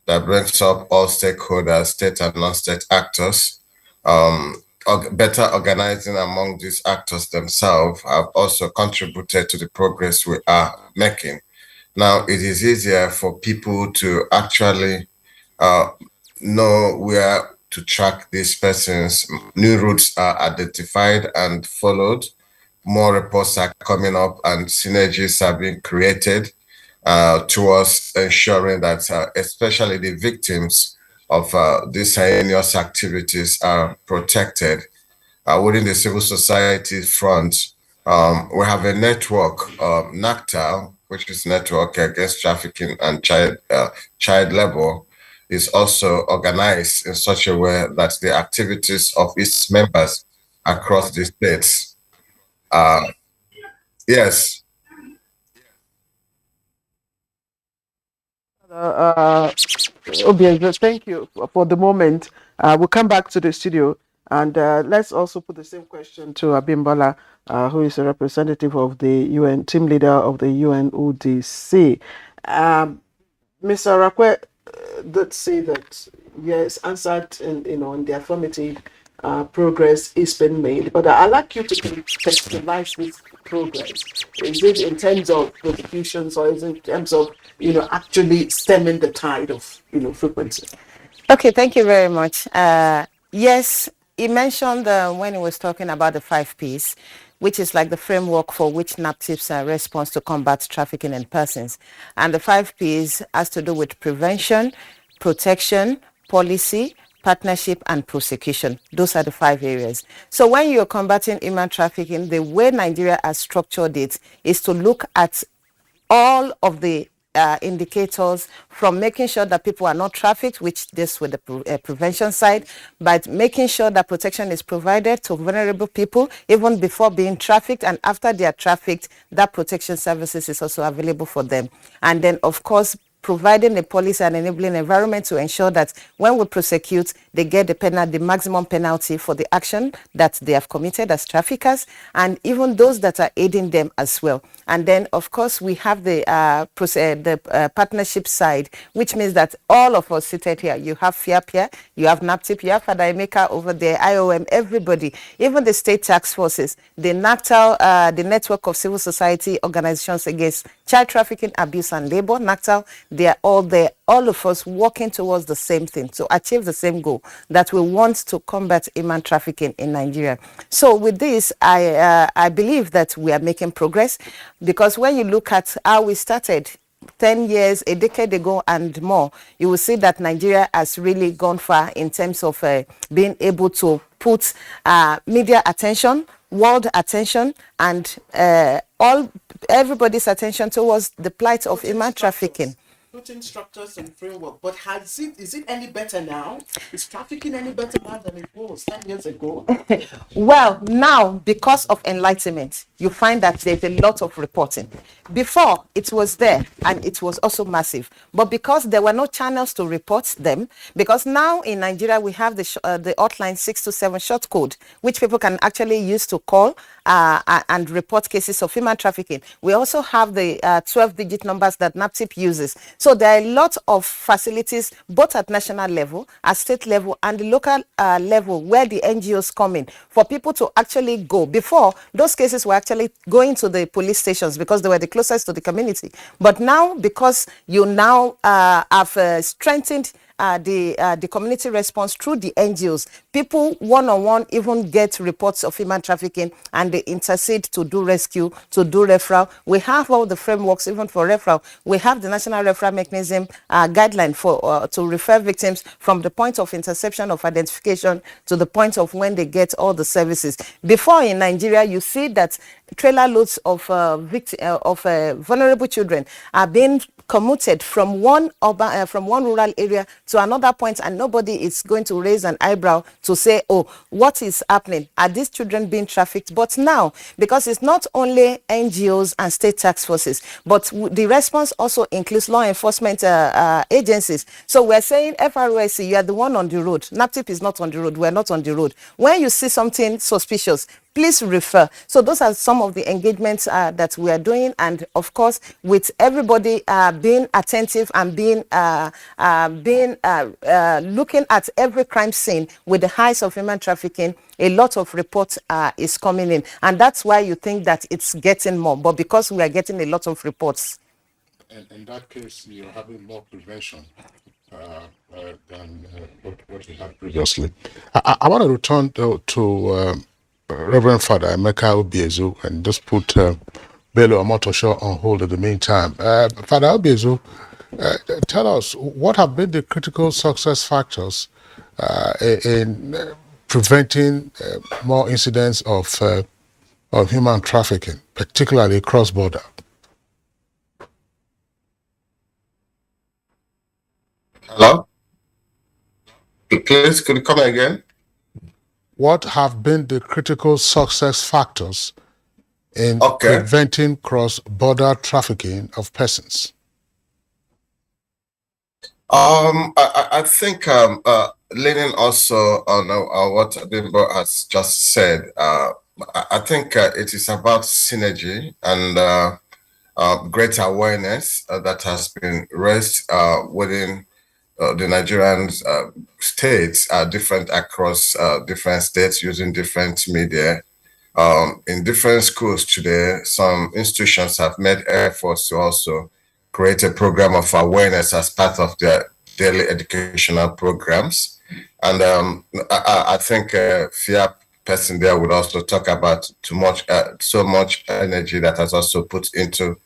that brings up all stakeholders, state and non-state actors, better organizing among these actors themselves have also contributed to the progress we are making. Now, it is easier for people to actually know where to track these persons. New routes are identified and followed. More reports are coming up and synergies are being created towards ensuring that especially the victims of these heinous activities are protected. Within the civil society front, we have a network, NACTA, which is Network Against Trafficking and Child Labor, is also organized in such a way that the activities of its members across the states. Yes. Obianzo, thank you for the moment. We'll come back to the studio and let's also put the same question to Abimbola, who is a representative of the UN, team leader of the UNODC. Mr. Rakwe did say that yes, answered in the affirmative, progress is being made, but I'd like you to contextualize this progress. Is it in terms of prosecutions or is it in terms of actually stemming the tide of frequency? Okay, thank you very much. Yes, he mentioned when he was talking about the 5 Ps, which is like the framework for which NAPTIP's response to combat trafficking in persons. And the 5 Ps has to do with prevention, protection, policy, partnership, and prosecution. Those are the 5 areas. So when you're combating human trafficking, the way Nigeria has structured it is to look at all of the indicators, from making sure that people are not trafficked, which this with the prevention side, but making sure that protection is provided to vulnerable people even before being trafficked, and after they are trafficked, that protection services is also available for them. And then, of course, providing a policy and enabling environment to ensure that when we prosecute, they get the maximum penalty for the action that they have committed as traffickers, and even those that are aiding them as well. And then, of course, we have the partnership side, which means that all of us seated here, you have FIAP, you have NAPTIP, you have Father Emeka over there, IOM, everybody, even the state task forces, the NACTAL, the Network of Civil Society Organizations Against Child Trafficking, Abuse and Labor, NACTAL, they are all there, all of us working towards the same thing, to achieve the same goal, that we want to combat human trafficking in Nigeria. So with this, I believe that we are making progress, because when you look at how we started 10 years, a decade ago and more, you will see that Nigeria has really gone far in terms of being able to put media attention, world attention, and everybody's attention towards the plight of human trafficking. Putting structures and framework, but is it any better now? Is trafficking any better now than it was 10 years ago? Well, now, because of enlightenment, you find that there's a lot of reporting. Before, it was there, and it was also massive. But because there were no channels to report them, because now in Nigeria, we have the hotline 627 short code, which people can actually use to call and report cases of human trafficking. We also have the 12-digit numbers that NAPTIP uses. So there are a lot of facilities, both at national level, at state level, and the local level, where the NGOs come in for people to actually go. Before, those cases were actually going to the police stations because they were the closest to the community. But now, because you now have strengthened the community response through the NGOs, people one-on-one even get reports of human trafficking, and they intercede to do rescue, to do referral. We have all the frameworks even for referral. We have the National Referral Mechanism guideline for to refer victims from the point of interception of identification to the point of when they get all the services. Before, in Nigeria, you see that trailer loads of vulnerable children are being commuted from one rural area to another point, and nobody is going to raise an eyebrow to say, oh, what is happening? Are these children being trafficked? But now, because it's not only NGOs and state task forces, but the response also includes law enforcement agencies. So we're saying, FROSC, you are the one on the road. NAPTIP is not on the road. We're not on the road. When you see something suspicious, please refer. So those are some of the engagements that we are doing, and of course, with everybody being attentive and being looking at every crime scene with the eyes of human trafficking, a lot of reports is coming in, and that's why you think that it's getting more. But because we are getting a lot of reports, and in that case, you're having more prevention than what we had previously. I want to return to Reverend Father Emeka Obiezu and just put Bello Omotosho on hold in the meantime. Father Obiezu, tell us, what have been the critical success factors in preventing more incidents of human trafficking, particularly cross-border? Hello? Please, could you come again? What have been the critical success factors in preventing cross-border trafficking of persons? I think leaning also on what Bimbo has just said, I think it is about synergy and greater awareness that has been raised within the Nigerian states are different across different states using different media. In different schools today, some institutions have made efforts to also create a program of awareness as part of their daily educational programs. And I think FIA person there would also talk about so much energy that has also put into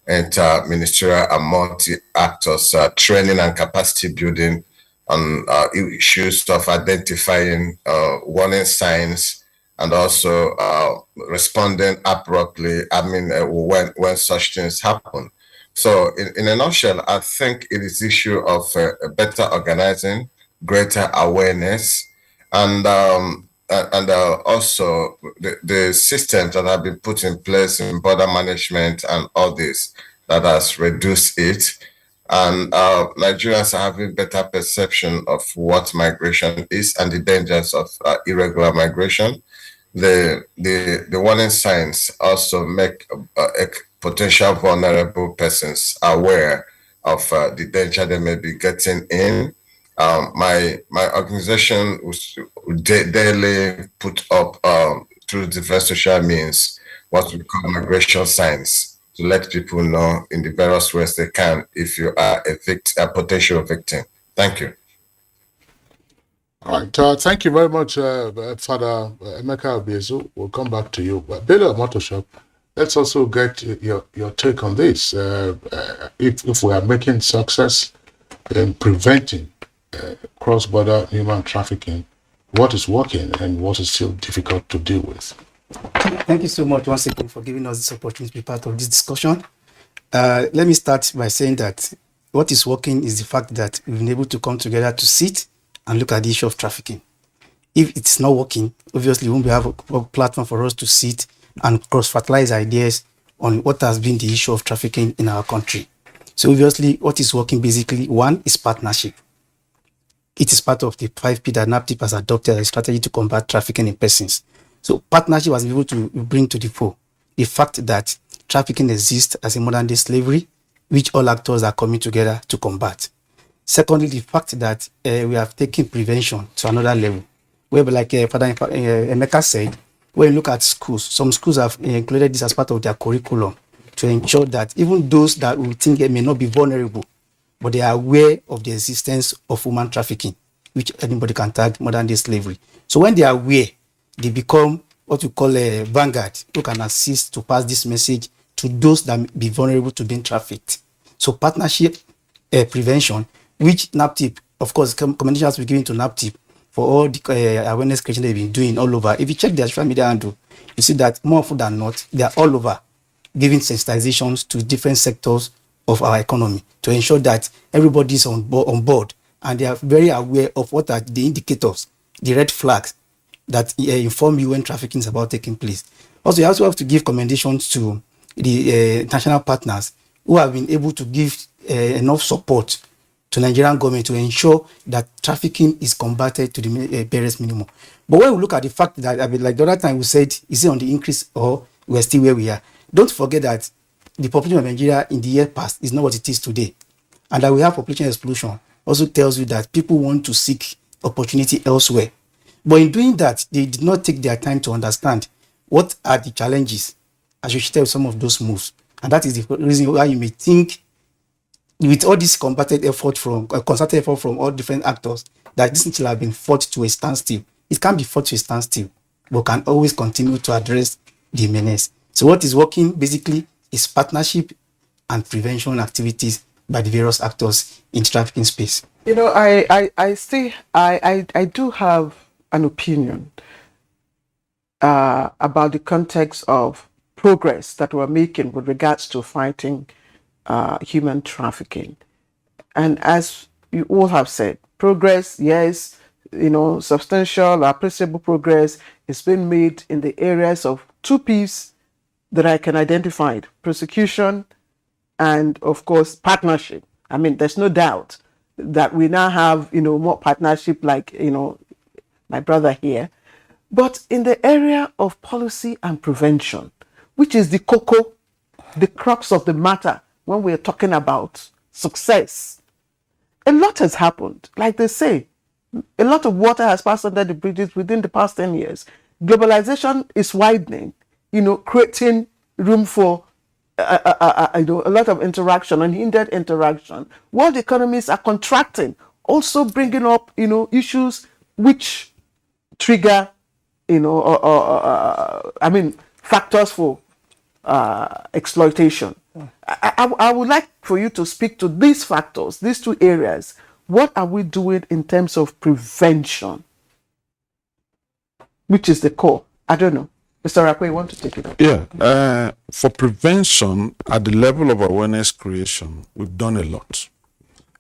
inter-ministerial and multi-actors training and capacity building on issues of identifying warning signs and also responding abruptly, when such things happen. So in a nutshell, I think it is issue of better organizing, greater awareness, and also the systems that have been put in place in border management and all this that has reduced it. And Nigerians are having better perception of what migration is and the dangers of irregular migration. The warning signs also make potential vulnerable persons aware of the danger they may be getting in. My organization daily put up through different social means what we call migration signs. to let people know in the various ways they can if you are a potential victim. Thank you. All right. Thank you very much, Father Emeka Obiezu. We'll come back to you. But Bello Motoshop, let's also get your take on this. If we are making success in preventing cross-border human trafficking, what is working and what is still difficult to deal with? Thank you so much once again for giving us this opportunity to be part of this discussion. Let me start by saying that what is working is the fact that we've been able to come together to sit and look at the issue of trafficking. If it's not working, obviously we won't have a platform for us to sit and cross-fertilize ideas on what has been the issue of trafficking in our country. So obviously what is working basically, one is partnership. It is part of the 5P that NAPTIP has adopted as a strategy to combat trafficking in persons. So partnership was able to bring to the fore the fact that trafficking exists as a modern day slavery, which all actors are coming together to combat. Secondly, the fact that we have taken prevention to another level, where like Father Emeka said, when you look at schools, some schools have included this as part of their curriculum to ensure that even those that we think may not be vulnerable, but they are aware of the existence of human trafficking, which anybody can tag modern day slavery. So when they are aware, they become what we call a vanguard who can assist to pass this message to those that may be vulnerable to being trafficked. So partnership prevention, which NAPTIP, of course, commendation has been given to NAPTIP for all the awareness creation they've been doing all over. If you check their social media handle, you see that more often than not, they are all over giving sensitizations to different sectors of our economy to ensure that everybody is on board and they are very aware of what are the indicators, the red flags that inform you when trafficking is about taking place. Also, you also have to give commendations to the national partners who have been able to give enough support to Nigerian government to ensure that trafficking is combated to the barest minimum. But when we look at the fact that, like the other time we said, is it on the increase or we're still where we are? Don't forget that the population of Nigeria in the year past is not what it is today. And that we have population explosion also tells you that people want to seek opportunity elsewhere. But in doing that, they did not take their time to understand what are the challenges associated with some of those moves. And that is the reason why you may think, with all this concerted effort from all different actors, that this thing have been fought to a standstill. It can't be fought to a standstill, but can always continue to address the menace. So what is working basically is partnership and prevention activities by the various actors in trafficking space. You know, I do have an opinion about the context of progress that we're making with regards to fighting human trafficking. And as you all have said, progress, yes, you know, substantial, appreciable progress is being made in the areas of 2 P's that I can identify: prosecution and, of course, partnership. I mean, there's no doubt that we now have, you know, more partnership, like, you know, my brother here. But in the area of policy and prevention, which is the cocoa, the crux of the matter when we're talking about success, a lot has happened. Like they say, a lot of water has passed under the bridges within the past 10 years. Globalization is widening, you know, creating room for you know, a lot of interaction, unhindered interaction. World economies are contracting, also bringing up, you know, issues which trigger, you know, I mean, factors for exploitation. I would like for you to speak to these factors, these 2 areas. What are we doing in terms of prevention, which is the core? I don't know. Mr. Rakwe, you want to take it up? Yeah, for prevention, at the level of awareness creation, we've done a lot.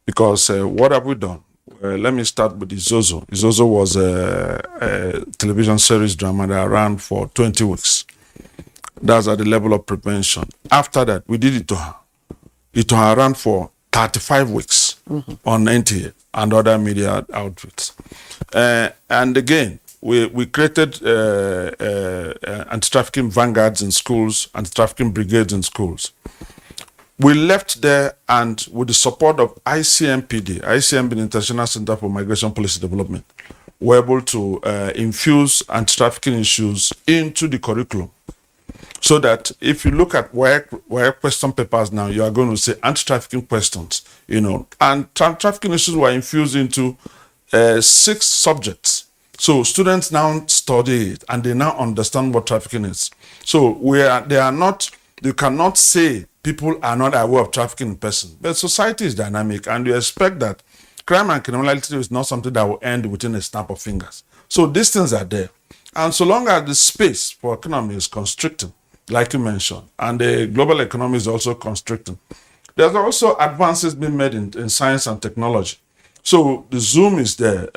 Because what have we done? Let me start with Izozo. Izozo was a television series drama that ran for 20 weeks. That's at the level of prevention. After that, we did Itoha. Itoha ran for 35 weeks on NTA and other media outfits. And again, we created anti-trafficking vanguards in schools, anti-trafficking brigades in schools. We left there, and with the support of ICMPD, ICM being International Center for Migration Policy Development, we're able to infuse anti-trafficking issues into the curriculum So that if you look at where question papers now, you are going to say anti-trafficking questions, and trafficking issues were infused into 6 subjects. So students now study it and they now understand what trafficking is. So you cannot say people are not aware of trafficking in person, but society is dynamic and you expect that crime and criminality is not something that will end within a snap of fingers. So these things are there. And so long as the space for economy is constricting, like you mentioned, and the global economy is also constricting, there's also advances being made in science and technology. So the Zoom is there.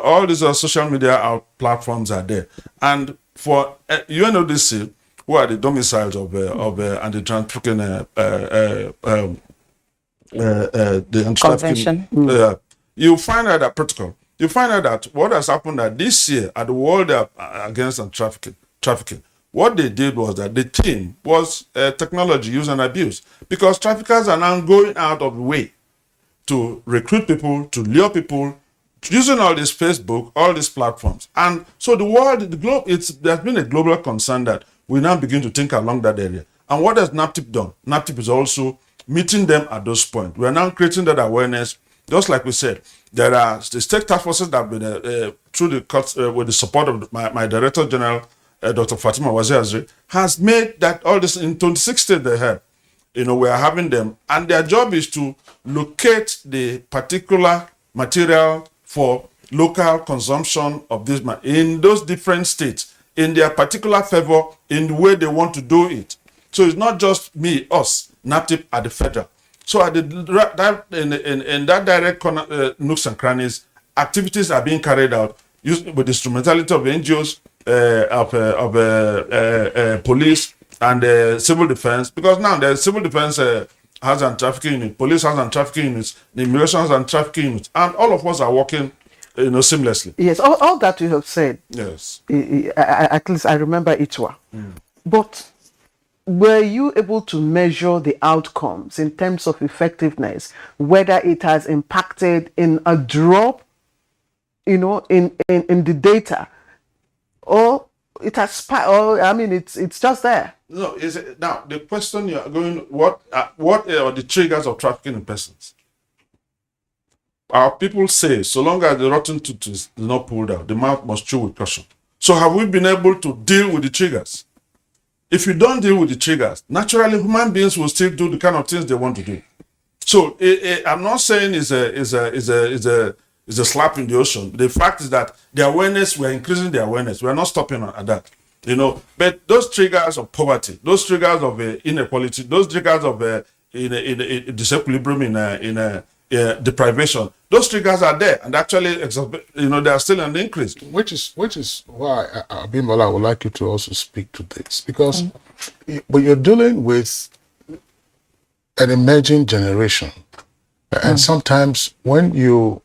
All these social media platforms are there. And for UNODC, who are the domiciles of anti-trafficking, the anti-trafficking, you find out that protocol. You find out that what has happened that this year at the World Against Trafficking, what they did was that the theme was technology use and abuse, because traffickers are now going out of the way to recruit people, to lure people, using all this Facebook, all these platforms. And so the globe, there's been a global concern that we now begin to think along that area. And what has NAPTIP done? NAPTIP is also meeting them at those points. We are now creating that awareness. Just like we said, there are the state task forces that have been, with the support of my Director General, Dr. Fatima Wazir, has made that all this in 26 states they have. We are having them, and their job is to locate the particular material for local consumption of this in those different states, in their particular favor, in the way they want to do it. So it's not just me, us, NAPTIP at the federal. So at in that direct nooks and crannies, activities are being carried out with the instrumentality of NGOs, police, and civil defense, because now the civil defense has an trafficking unit, police has an trafficking units, the immigration has an trafficking unit, and all of us are working, seamlessly. Yes, all that you have said. Yes. At least I remember it well. But were you able to measure the outcomes in terms of effectiveness, whether it has impacted in a drop, in the data, or it has, it's just there? No, now the question you are going, what are the triggers of trafficking in persons? Our people say, so long as the rotten tooth is not pulled out, the mouth must chew with caution. So have we been able to deal with the triggers? If you don't deal with the triggers, naturally human beings will still do the kind of things they want to do. So I'm not saying it's a slap in the ocean. The fact is that the awareness, we're increasing the awareness. We're not stopping at that. But those triggers of poverty, those triggers of inequality, those triggers of disequilibrium in deprivation, those triggers are there, and actually, they are still an increase. Which is why Abimbola would like you to also speak to this, because when you're dealing with an emerging generation, and sometimes when you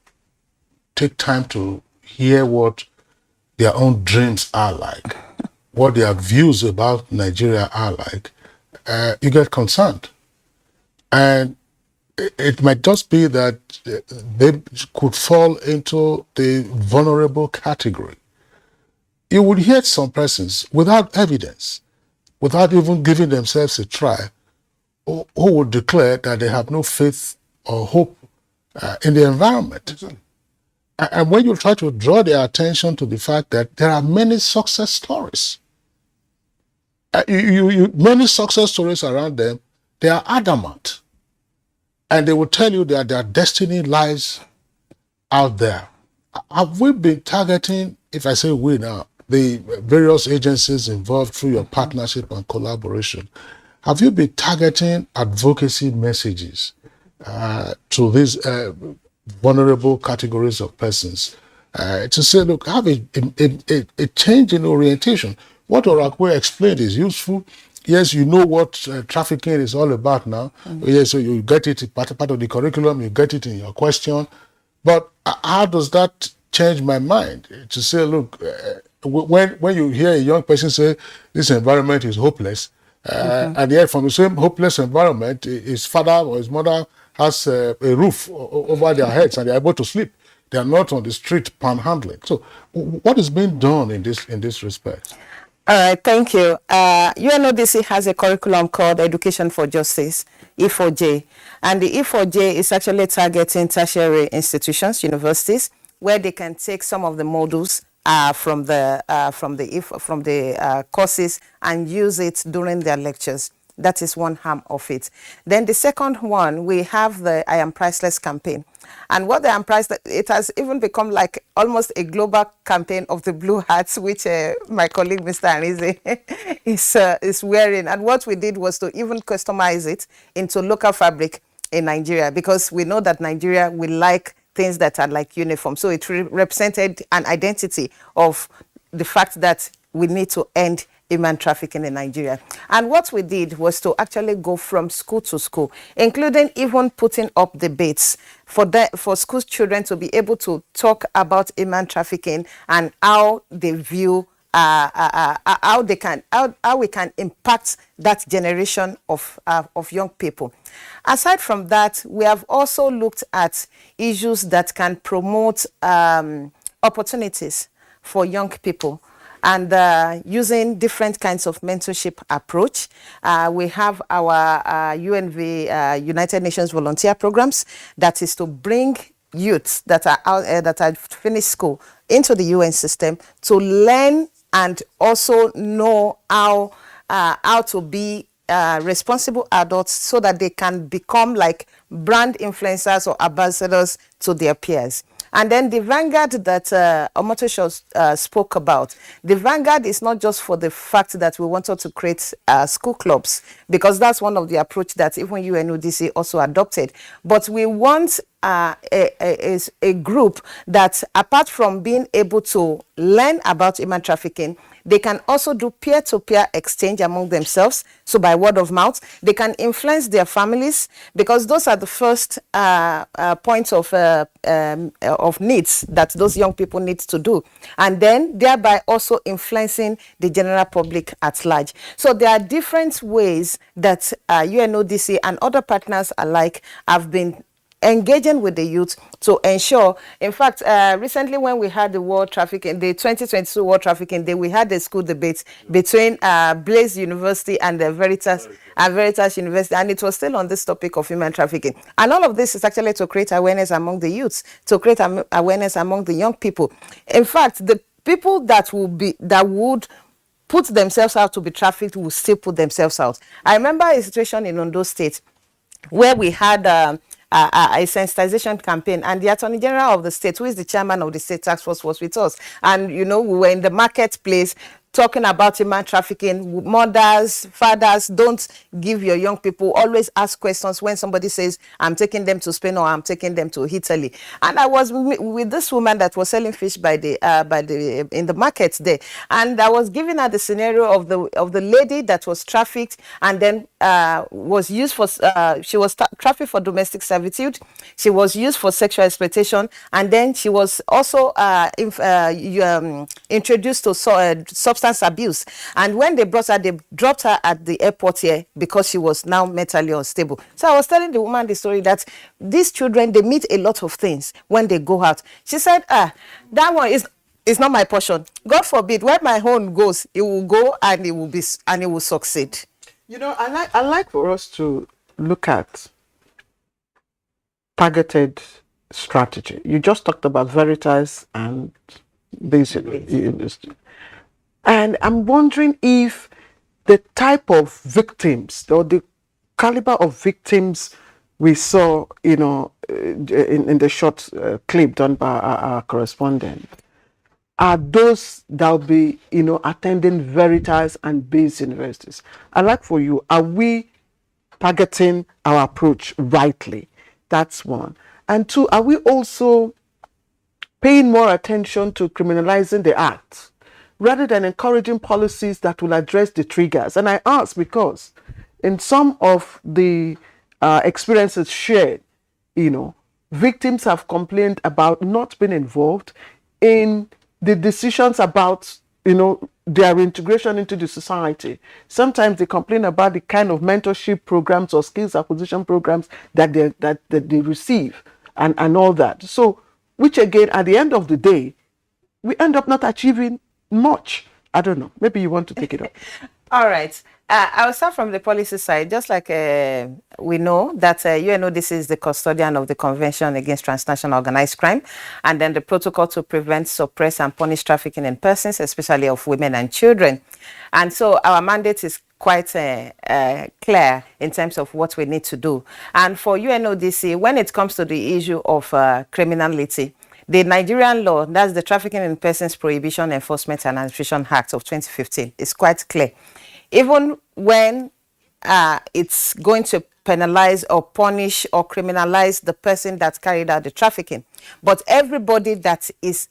take time to hear what their own dreams are like, what their views about Nigeria are like, you get concerned. And it might just be that they could fall into the vulnerable category. You would hear some persons without evidence, without even giving themselves a try, who would declare that they have no faith or hope in the environment. Exactly. And when you try to draw their attention to the fact that there are many success stories, many success stories around them, they are adamant. And they will tell you that their destiny lies out there. Have we been targeting, if I say we now, the various agencies involved through your partnership and collaboration? Have you been targeting advocacy messages to these vulnerable categories of persons to say, look, have a change in orientation? What Orakwe explained is useful. Yes, you know what trafficking is all about now. Yes, so you get it part of the curriculum, you get it in your question. But how does that change my mind? To say, look, when you hear a young person say this environment is hopeless, and yet from the same hopeless environment, his father or his mother has a roof over their heads and they're able to sleep. They are not on the street panhandling. So what is being done in this respect? All right, thank you. UNODC has a curriculum called Education for Justice, E4J. And the E4J is actually targeting tertiary institutions, universities, where they can take some of the modules from the courses and use it during their lectures. That is one arm of it. Then the second one, we have the I Am Priceless campaign. And what the I Am Priceless, it has even become like almost a global campaign of the blue hats, which my colleague, Mr. Arize, is wearing. And what we did was to even customize it into local fabric in Nigeria, because we know that Nigeria will like things that are like uniform. So it represented an identity of the fact that we need to end human trafficking in Nigeria. And what we did was to actually go from school to school, including even putting up debates for school children to be able to talk about human trafficking and how they view how we can impact that generation of young people. Aside from that, we have also looked at issues that can promote opportunities for young people, and using different kinds of mentorship approach. We have our UNV, United Nations Volunteer Programs, that is to bring youths that are out that have finished school into the UN system to learn and also know how to be responsible adults, so that they can become like brand influencers or ambassadors to their peers. And then the Vanguard that Omotosho spoke about, the Vanguard is not just for the fact that we wanted to create school clubs, because that's one of the approach that even UNODC also adopted. But we want a group that, apart from being able to learn about human trafficking, they can also do peer-to-peer exchange among themselves. So by word of mouth, they can influence their families, because those are the first points of needs that those young people need to do. And then thereby also influencing the general public at large. So there are different ways that UNODC and other partners alike have been engaging with the youth to ensure. In fact, recently when we had the World Trafficking, the 2022 World Trafficking Day, we had a school debate between Blaise University and Veritas University, and it was still on this topic of human trafficking. And all of this is actually to create awareness among the youths, to create awareness among the young people. In fact, the people that would put themselves out to be trafficked will still put themselves out. I remember a situation in Ondo State where we had a sensitization campaign, and the Attorney General of the state, who is the chairman of the state task force, was with us. And, you know, we were in the marketplace talking about human trafficking. Mothers, fathers, don't give your young people, always ask questions when somebody says, I'm taking them to Spain or I'm taking them to Italy. And I was with this woman that was selling fish in the market there, and I was giving her the scenario of the lady that was trafficked and then was used for she was trafficked for domestic servitude, she was used for sexual exploitation, and then she was also introduced to substance abuse. And when they brought her, they dropped her at the airport here because she was now mentally unstable. So I was telling the woman the story that these children, they meet a lot of things when they go out. She said, that one is not my portion. God forbid, where my own goes, it will go and it will succeed. You know, I like for us to look at targeted strategy. You just talked about Veritas and basically, and I'm wondering if the type of victims or the caliber of victims we saw, you know, in the short clip done by our correspondent, are those that will be, you know, attending Veritas and base universities. I'd like for you, are we targeting our approach rightly? That's one. And two, are we also paying more attention to criminalizing the act rather than encouraging policies that will address the triggers? And I ask because in some of the experiences shared, you know, victims have complained about not being involved in the decisions about, you know, their integration into the society. Sometimes they complain about the kind of mentorship programs or skills acquisition programs that they receive and all that. So, which again, at the end of the day, we end up not achieving much I don't know. Maybe you want to take it up. All right. I'll start from the policy side. Just like we know that UNODC is the custodian of the Convention Against Transnational Organized Crime, and then the protocol to prevent, suppress, and punish trafficking in persons, especially of women and children. And so our mandate is quite clear in terms of what we need to do. And for UNODC, when it comes to the issue of criminality, the Nigerian law, that's the Trafficking in Persons Prohibition, Enforcement and Arbitration Act of 2015, is quite clear. Even when it's going to penalize or punish or criminalize the person that carried out the trafficking, but everybody that is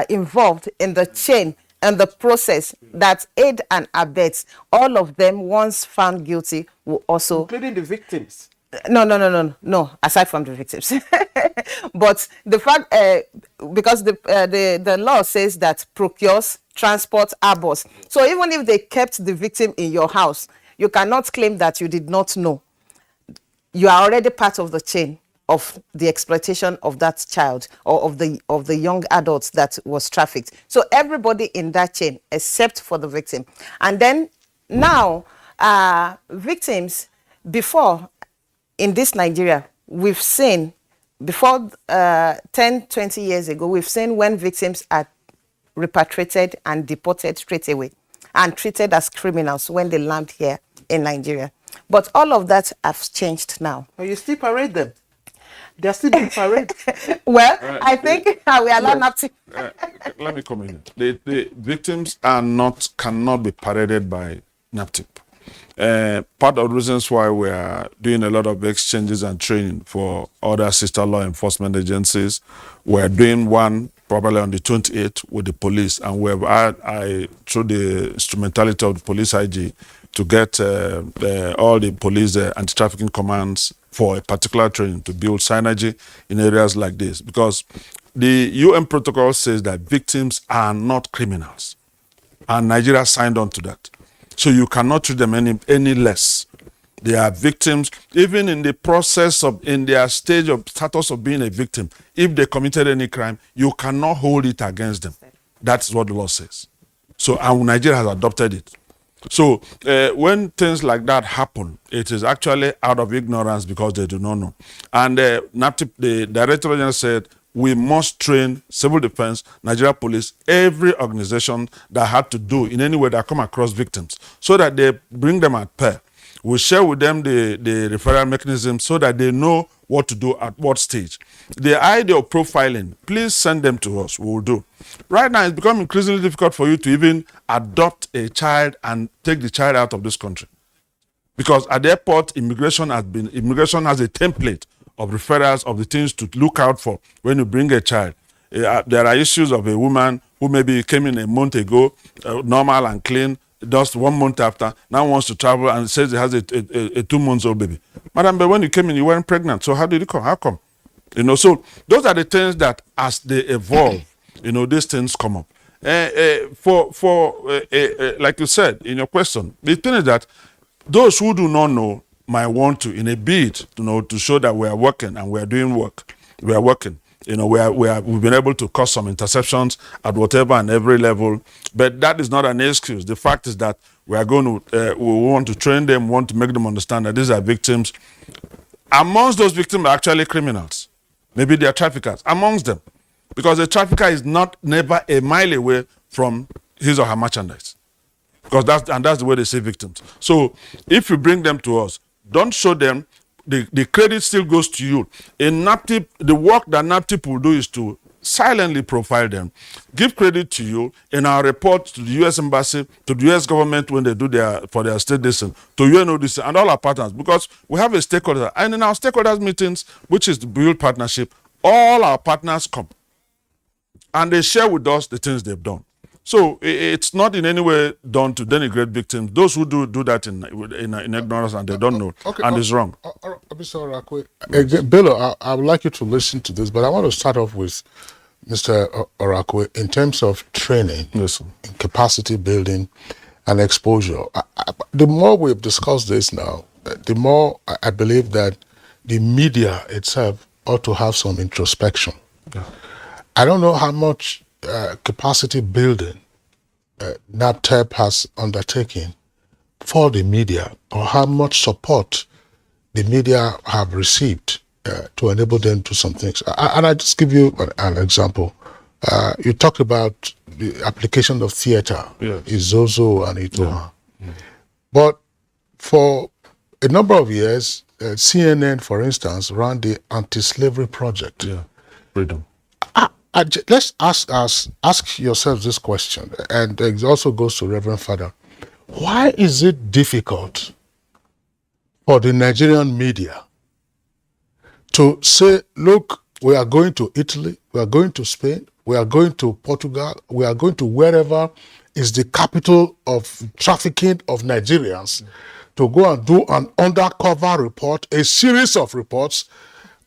involved in the chain and the process that aid and abets, all of them, once found guilty, will also... Including the victims. No, aside from the victims. But the fact, because the law says that procures, transport, abhors. So even if they kept the victim in your house, you cannot claim that you did not know. You are already part of the chain of the exploitation of that child or of the young adults that was trafficked. So everybody in that chain except for the victim. And then now, victims, before, in this Nigeria, we've seen, before 10, 20 years ago, we've seen when victims are repatriated and deported straight away and treated as criminals when they land here in Nigeria. But all of that has changed now. But you still parade them. They're still being paraded. Well, I think we allow NAPTIP. Let me come in. The victims cannot be paraded by NAPTIP. Part of the reasons why we are doing a lot of exchanges and training for other sister law enforcement agencies, we're doing one probably on the 28th with the police, and we have had, through the instrumentality of the police IG, to get all the police anti-trafficking commands for a particular training to build synergy in areas like this. Because the UN protocol says that victims are not criminals, and Nigeria signed on to that. So you cannot treat them any less. They are victims, even in the process of, in their stage of status of being a victim. If they committed any crime, you cannot hold it against them. That's what the law says. So, and Nigeria has adopted it. So when things like that happen, it is actually out of ignorance because they do not know. And NAPTIP, the Director General, said, we must train civil defense, Nigeria police, every organization that had to do in any way that come across victims, so that they bring them at pair. We share with them the referral mechanism so that they know what to do at what stage. The idea of profiling, please send them to us, we will do. Right now, it's become increasingly difficult for you to even adopt a child and take the child out of this country. Because at the airport, immigration has a template of referrals of the things to look out for when you bring a child. There are issues of a woman who maybe came in a month ago, normal and clean, just 1 month after, now wants to travel and says he has a 2-month-old baby. Madam, but when you came in, you weren't pregnant. So how did you come? How come? You know, so those are the things that as they evolve, you know, these things come up. Like you said in your question, the thing is that those who do not know might want to, in a bid, you know, to show that we are working and we are doing work. We are working. You know, we've been able to cause some interceptions at whatever and every level, but that is not an excuse. The fact is that we are going to, we want to train them, want to make them understand that these are victims. Amongst those victims are actually criminals. Maybe they are traffickers amongst them, because a trafficker is never a mile away from his or her merchandise, because that's the way they see victims. So if you bring them to us, don't show them. The credit still goes to you. In NAPTIP, the work that NAPTIP will do is to silently profile them, give credit to you in our report to the U.S. Embassy, to the U.S. government when they do for their state decision, to UNODC and all our partners, because we have a stakeholder. And in our stakeholders meetings, which is the Build Partnership, all our partners come and they share with us the things they've done. So it's not in any way done to denigrate victims. Those who do that in ignorance and they don't know, okay, and it's wrong. Mr. Bello, I would like you to listen to this, but I want to start off with Mr. Orakwe in terms of training, capacity building, and exposure. The more we've discussed this now, the more I believe that the media itself ought to have some introspection. Yeah. I don't know how much capacity building NAPTEP has undertaken for the media, or how much support the media have received to enable them to do some things. And I just give you an example. You talked about the application of theater, Izozo and Itoha. But for a number of years, CNN, for instance, ran the anti-slavery project. Freedom. Let's ask yourselves this question, and it also goes to Reverend Father. Why is it difficult for the Nigerian media to say, look, we are going to Italy, we are going to Spain, we are going to Portugal, we are going to wherever is the capital of trafficking of Nigerians, to go and do an undercover report, a series of reports,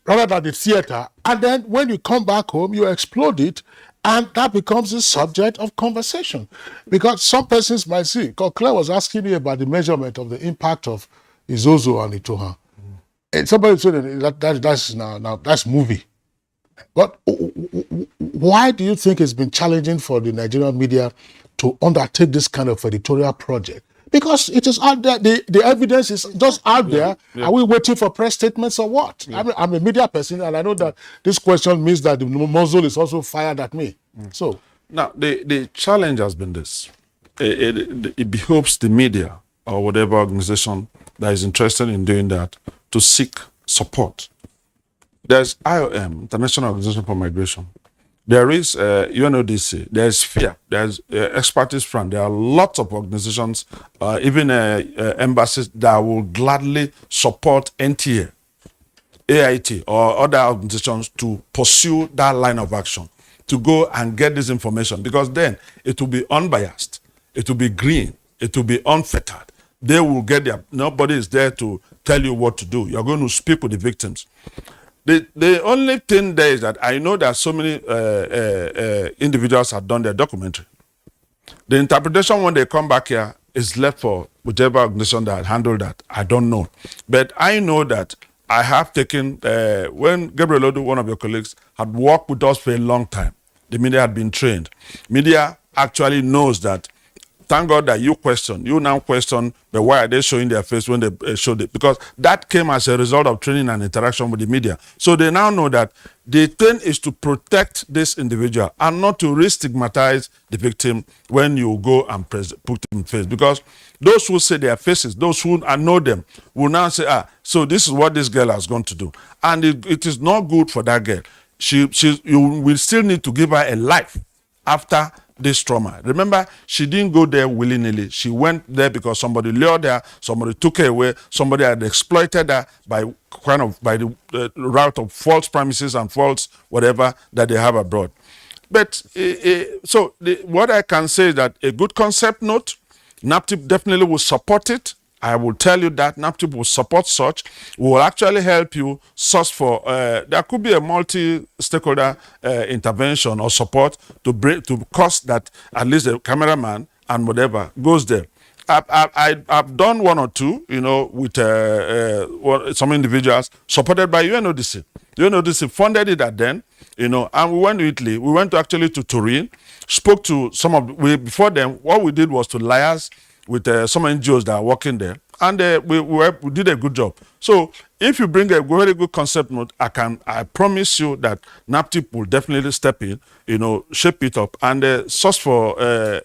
rather than the theater, and then when you come back home, you explode it, and that becomes the subject of conversation. Because some persons might see, because Claire was asking me about the measurement of the impact of Izozo and Itoha. And somebody said that's movie. But why do you think it's been challenging for the Nigerian media to undertake this kind of editorial project? Because it is out there, the evidence is just out there. Are we waiting for press statements or what? I mean, I'm a media person, and I know that this question means that the muzzle is also fired at me. So now the challenge has been this: it behoves the media or whatever organization that is interested in doing that to seek support. There's IOM, International Organization for Migration. There is UNODC, there's FIA, there's Expertise Front. There are lots of organizations, even embassies that will gladly support NTA, AIT, or other organizations to pursue that line of action, to go and get this information, because then it will be unbiased, it will be green, it will be unfettered. They will get their, nobody is there to tell you what to do. You're going to speak with the victims. The only thing there is that I know that so many individuals have done their documentary. The interpretation when they come back here is left for whichever organization that handled that. I don't know. But I know that I have taken, when Gabriel Odu, one of your colleagues, had worked with us for a long time, the media had been trained. Media actually knows that. Thank God that you now question, but why are they showing their face when they showed it? Because that came as a result of training and interaction with the media. So they now know that the thing is to protect this individual and not to re-stigmatize the victim when you go and put him in face. Because those who say their faces, those who know them, will now say, so this is what this girl has gone to do. And it is not good for that girl. You will still need to give her a life after this trauma. Remember, she didn't go there willy-nilly. She went there because somebody lured her, somebody took her away, somebody had exploited her by the route of false premises and false whatever that they have abroad. But what I can say is that a good concept note, NAPTIP definitely will support it. I will tell you that NAPTIP will support such. We will actually help you source for, there could be a multi-stakeholder intervention or support to cause that at least the cameraman and whatever goes there. I've done one or two, with some individuals supported by UNODC. UNODC funded it at then, and we went to Italy. We went to Turin, spoke to some of, before them, what we did was to liaise with some NGOs that are working there, and we did a good job. So if you bring a very good concept note, I promise you that NAPTIP will definitely step in, shape it up, and source for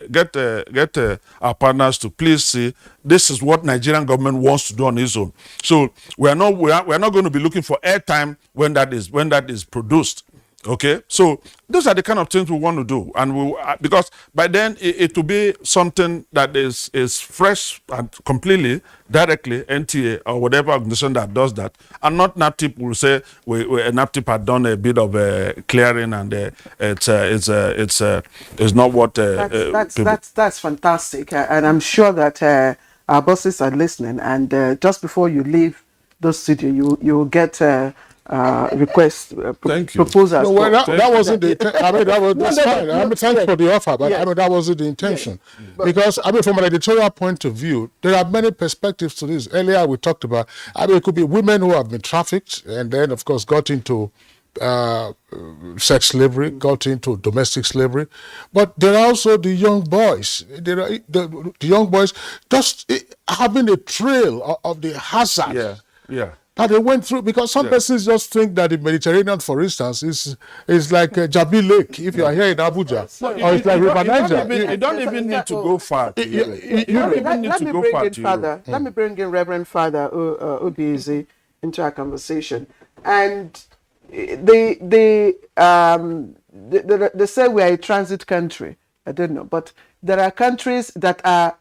get our partners to please see this is what Nigerian government wants to do on its own. So we are not going to be looking for airtime when that is produced. Okay, so those are the kind of things we want to do, and because by then it will be something that is fresh and completely directly NTA or whatever organization that does that, and not NAPTIP will say NAPTIP had done a bit of clearing, and it's not what that's fantastic, and I'm sure that our bosses are listening, and just before you leave the studio, you'll get request proposals. No, well, that wasn't the intent. I mean, that's fine. Thanks for the offer, but I mean, that wasn't the intention. Because I mean, from an editorial point of view, there are many perspectives to this. Earlier, we talked about, it could be women who have been trafficked and then, of course, got into sex slavery, got into domestic slavery. But there are also the young boys. There are the young boys just having a trail of the hazard that they went through, because some persons just think that the Mediterranean, for instance, is like Jabi Lake if you are here in Abuja, or it's like River Niger. You don't even need to go far. Let me bring in Reverend Father Obieze into our conversation. And they say we are a transit country. I don't know, but there are countries that are,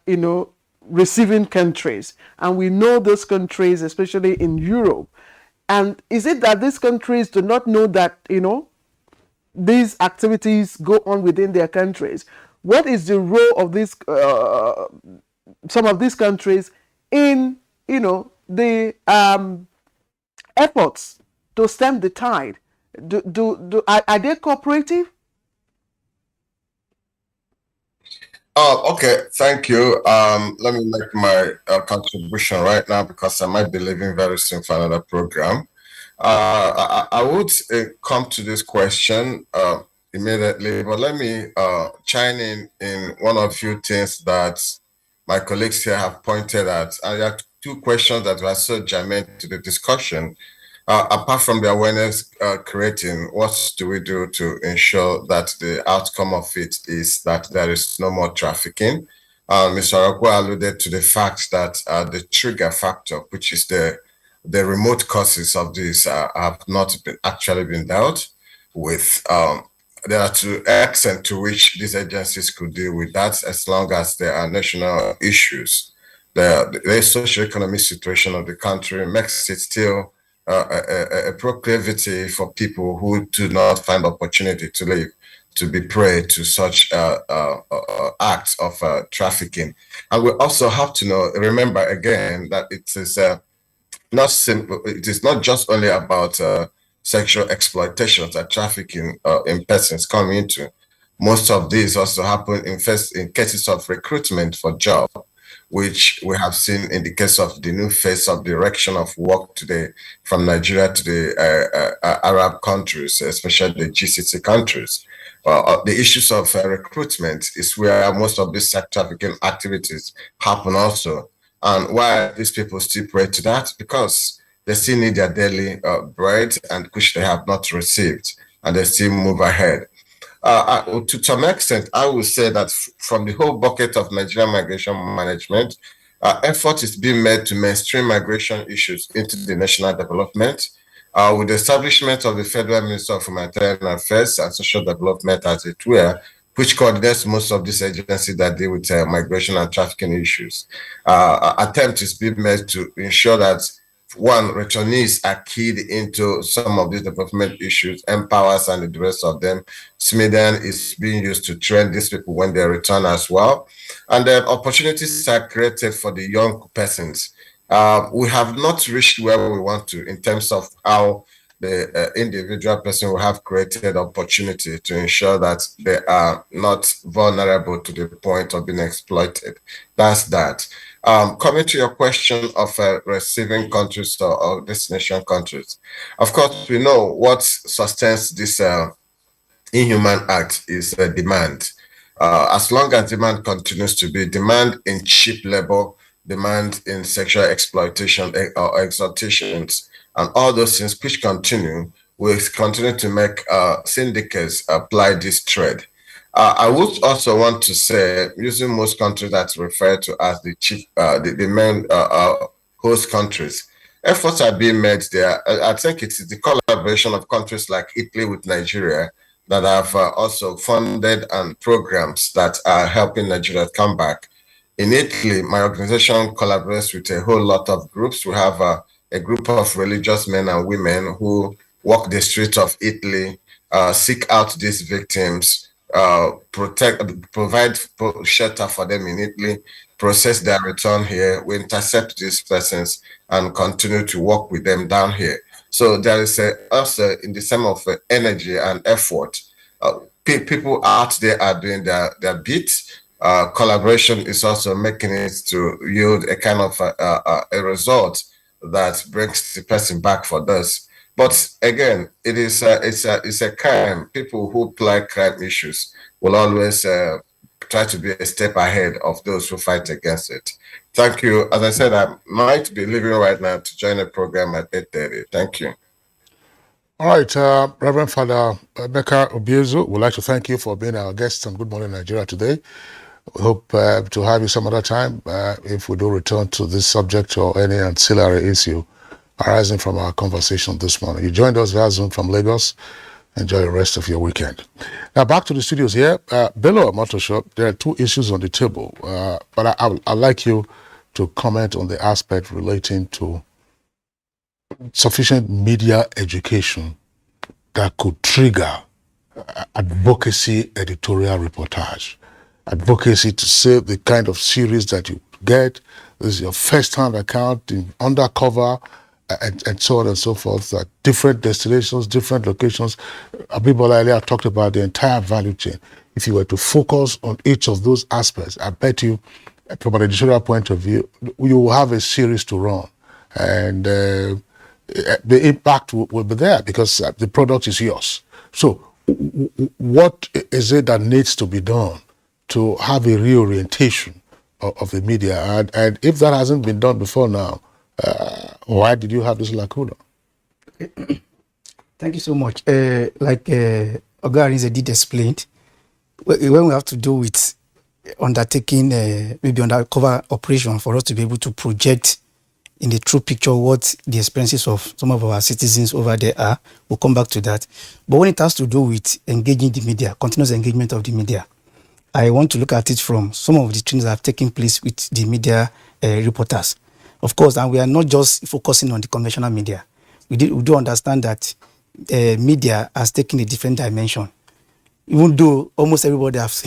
receiving countries, and we know those countries, especially in Europe. And is it that these countries do not know that, these activities go on within their countries? What is the role of these some of these countries in, the efforts to stem the tide? Are they cooperative? Okay, thank you. Let me make my contribution right now, because I might be leaving very soon for another program. I would come to this question immediately, but let me chime in one of few things that my colleagues here have pointed at. I have two questions that were so germane to the discussion. Apart from the awareness creating, what do we do to ensure that the outcome of it is that there is no more trafficking? Mr. Arako alluded to the fact that the trigger factor, which is the remote causes of this, have not actually been dealt with. There are two extent to which these agencies could deal with that, as long as there are national issues. The socioeconomic situation of the country makes it still a proclivity for people who do not find opportunity to live to be prey to such acts of trafficking. And we also have to remember again that it is not simple. It is not just only about sexual exploitations that trafficking in persons come into. Most of these also happen in cases of recruitment for job, which we have seen in the case of the new phase of direction of work today from Nigeria to the Arab countries, especially the GCC countries. The issues of recruitment is where most of these sex trafficking activities happen also. And why these people still pray to that? Because they still need their daily bread, and which they have not received, and they still move ahead. To some extent, I would say that from the whole bucket of Nigerian migration management, effort is being made to mainstream migration issues into the national development. With the establishment of the Federal Minister of Humanitarian Affairs and Social Development, as it were, which coordinates most of these agencies that deal with migration and trafficking issues. Attempt is being made to ensure that, one, returnees are keyed into some of these development issues, empowers and the rest of them. SMIDEN is being used to train these people when they return as well. And then opportunities are created for the young persons. We have not reached where we want to in terms of how the individual person will have created opportunity to ensure that they are not vulnerable to the point of being exploited. That's that. Coming to your question of receiving countries or destination countries, of course, we know what sustains this inhuman act is demand. As long as demand continues to be demand in cheap labor, demand in sexual exploitation or extortions, and all those things which continue, will continue to make syndicates apply this trade. I would also want to say, using most countries that refer to as the chief, the main host countries, efforts are being made there. I think it's the collaboration of countries like Italy with Nigeria that have also funded and programs that are helping Nigeria come back. In Italy, my organization collaborates with a whole lot of groups. We have a group of religious men and women who walk the streets of Italy, seek out these victims, provide shelter for them in Italy, process their return here. We intercept these persons and continue to work with them down here. So there is also in the same of energy and effort. People out there are doing their bit. Collaboration is also making it to yield a kind of a result that brings the person back for this. But again, it's a crime. People who play crime issues will always try to be a step ahead of those who fight against it. Thank you. As I said, I might be leaving right now to join a program at 8:30. Thank you. All right, Reverend Father Becca Obiezu, we'd like to thank you for being our guest on Good Morning Nigeria today. We hope to have you some other time if we do return to this subject or any ancillary issue arising from our conversation this morning. You joined us via Zoom from Lagos. Enjoy the rest of your weekend. Now back to the studios here. Bello Motorshop, there are two issues on the table, but I'd like you to comment on the aspect relating to sufficient media education that could trigger advocacy editorial reportage. Advocacy to say the kind of series that you get, this is your first-hand account in undercover, and so on and so forth, that different destinations, different locations. Abibola earlier talked about the entire value chain. If you were to focus on each of those aspects, I bet you, from an editorial point of view, you will have a series to run. And the impact will be there because the product is yours. So what is it that needs to be done to have a reorientation of the media? And if that hasn't been done before now, why did you have this lacuna? Thank you so much. Like Oga did explain, when we have to do with undertaking maybe undercover operation for us to be able to project in the true picture what the experiences of some of our citizens over there are, we'll come back to that. But when it has to do with engaging the media, continuous engagement of the media, I want to look at it from some of the things that have taken place with the media reporters. Of course, and we are not just focusing on the conventional media. We do understand that media has taken a different dimension. Even though almost everybody has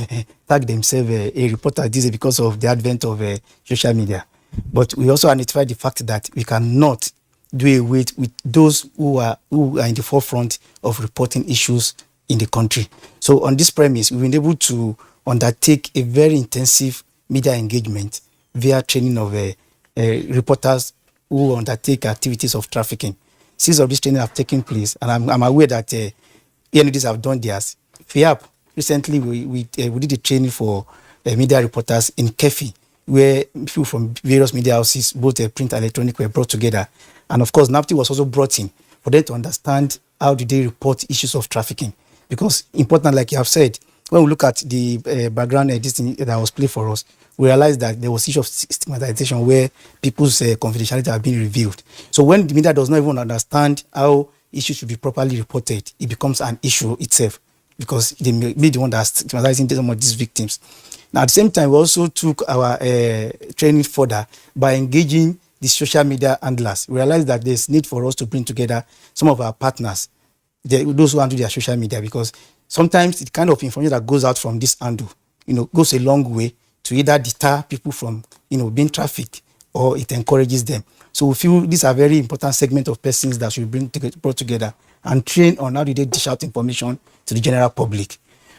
tagged themselves a reporter these days because of the advent of social media. But we also identify the fact that we cannot do away with those who are in the forefront of reporting issues in the country. So on this premise, we've been able to undertake a very intensive media engagement via training of reporters who undertake activities of trafficking. Since of this training have taken place, and I'm aware that ENDs have done theirs. FIAP, recently we did a training for media reporters in Kefi, where people from various media houses, both print and electronic, were brought together. And of course, NAPTI was also brought in for them to understand how do they report issues of trafficking. Because important, like you have said, when we look at the background that was played for us, we realized that there was issue of stigmatization where people's confidentiality have been revealed. So when the media does not even understand how issues should be properly reported, it becomes an issue itself because they may be the one that's stigmatizing some of these victims. Now, at the same time, we also took our training further by engaging the social media handlers. We realized that there's need for us to bring together some of our partners, those who handle their social media, because sometimes the kind of information that goes out from this handle, goes a long way to either deter people from, being trafficked or it encourages them. So we feel these are very important segment of persons that should be brought together and train on how do they dish out information to the general public.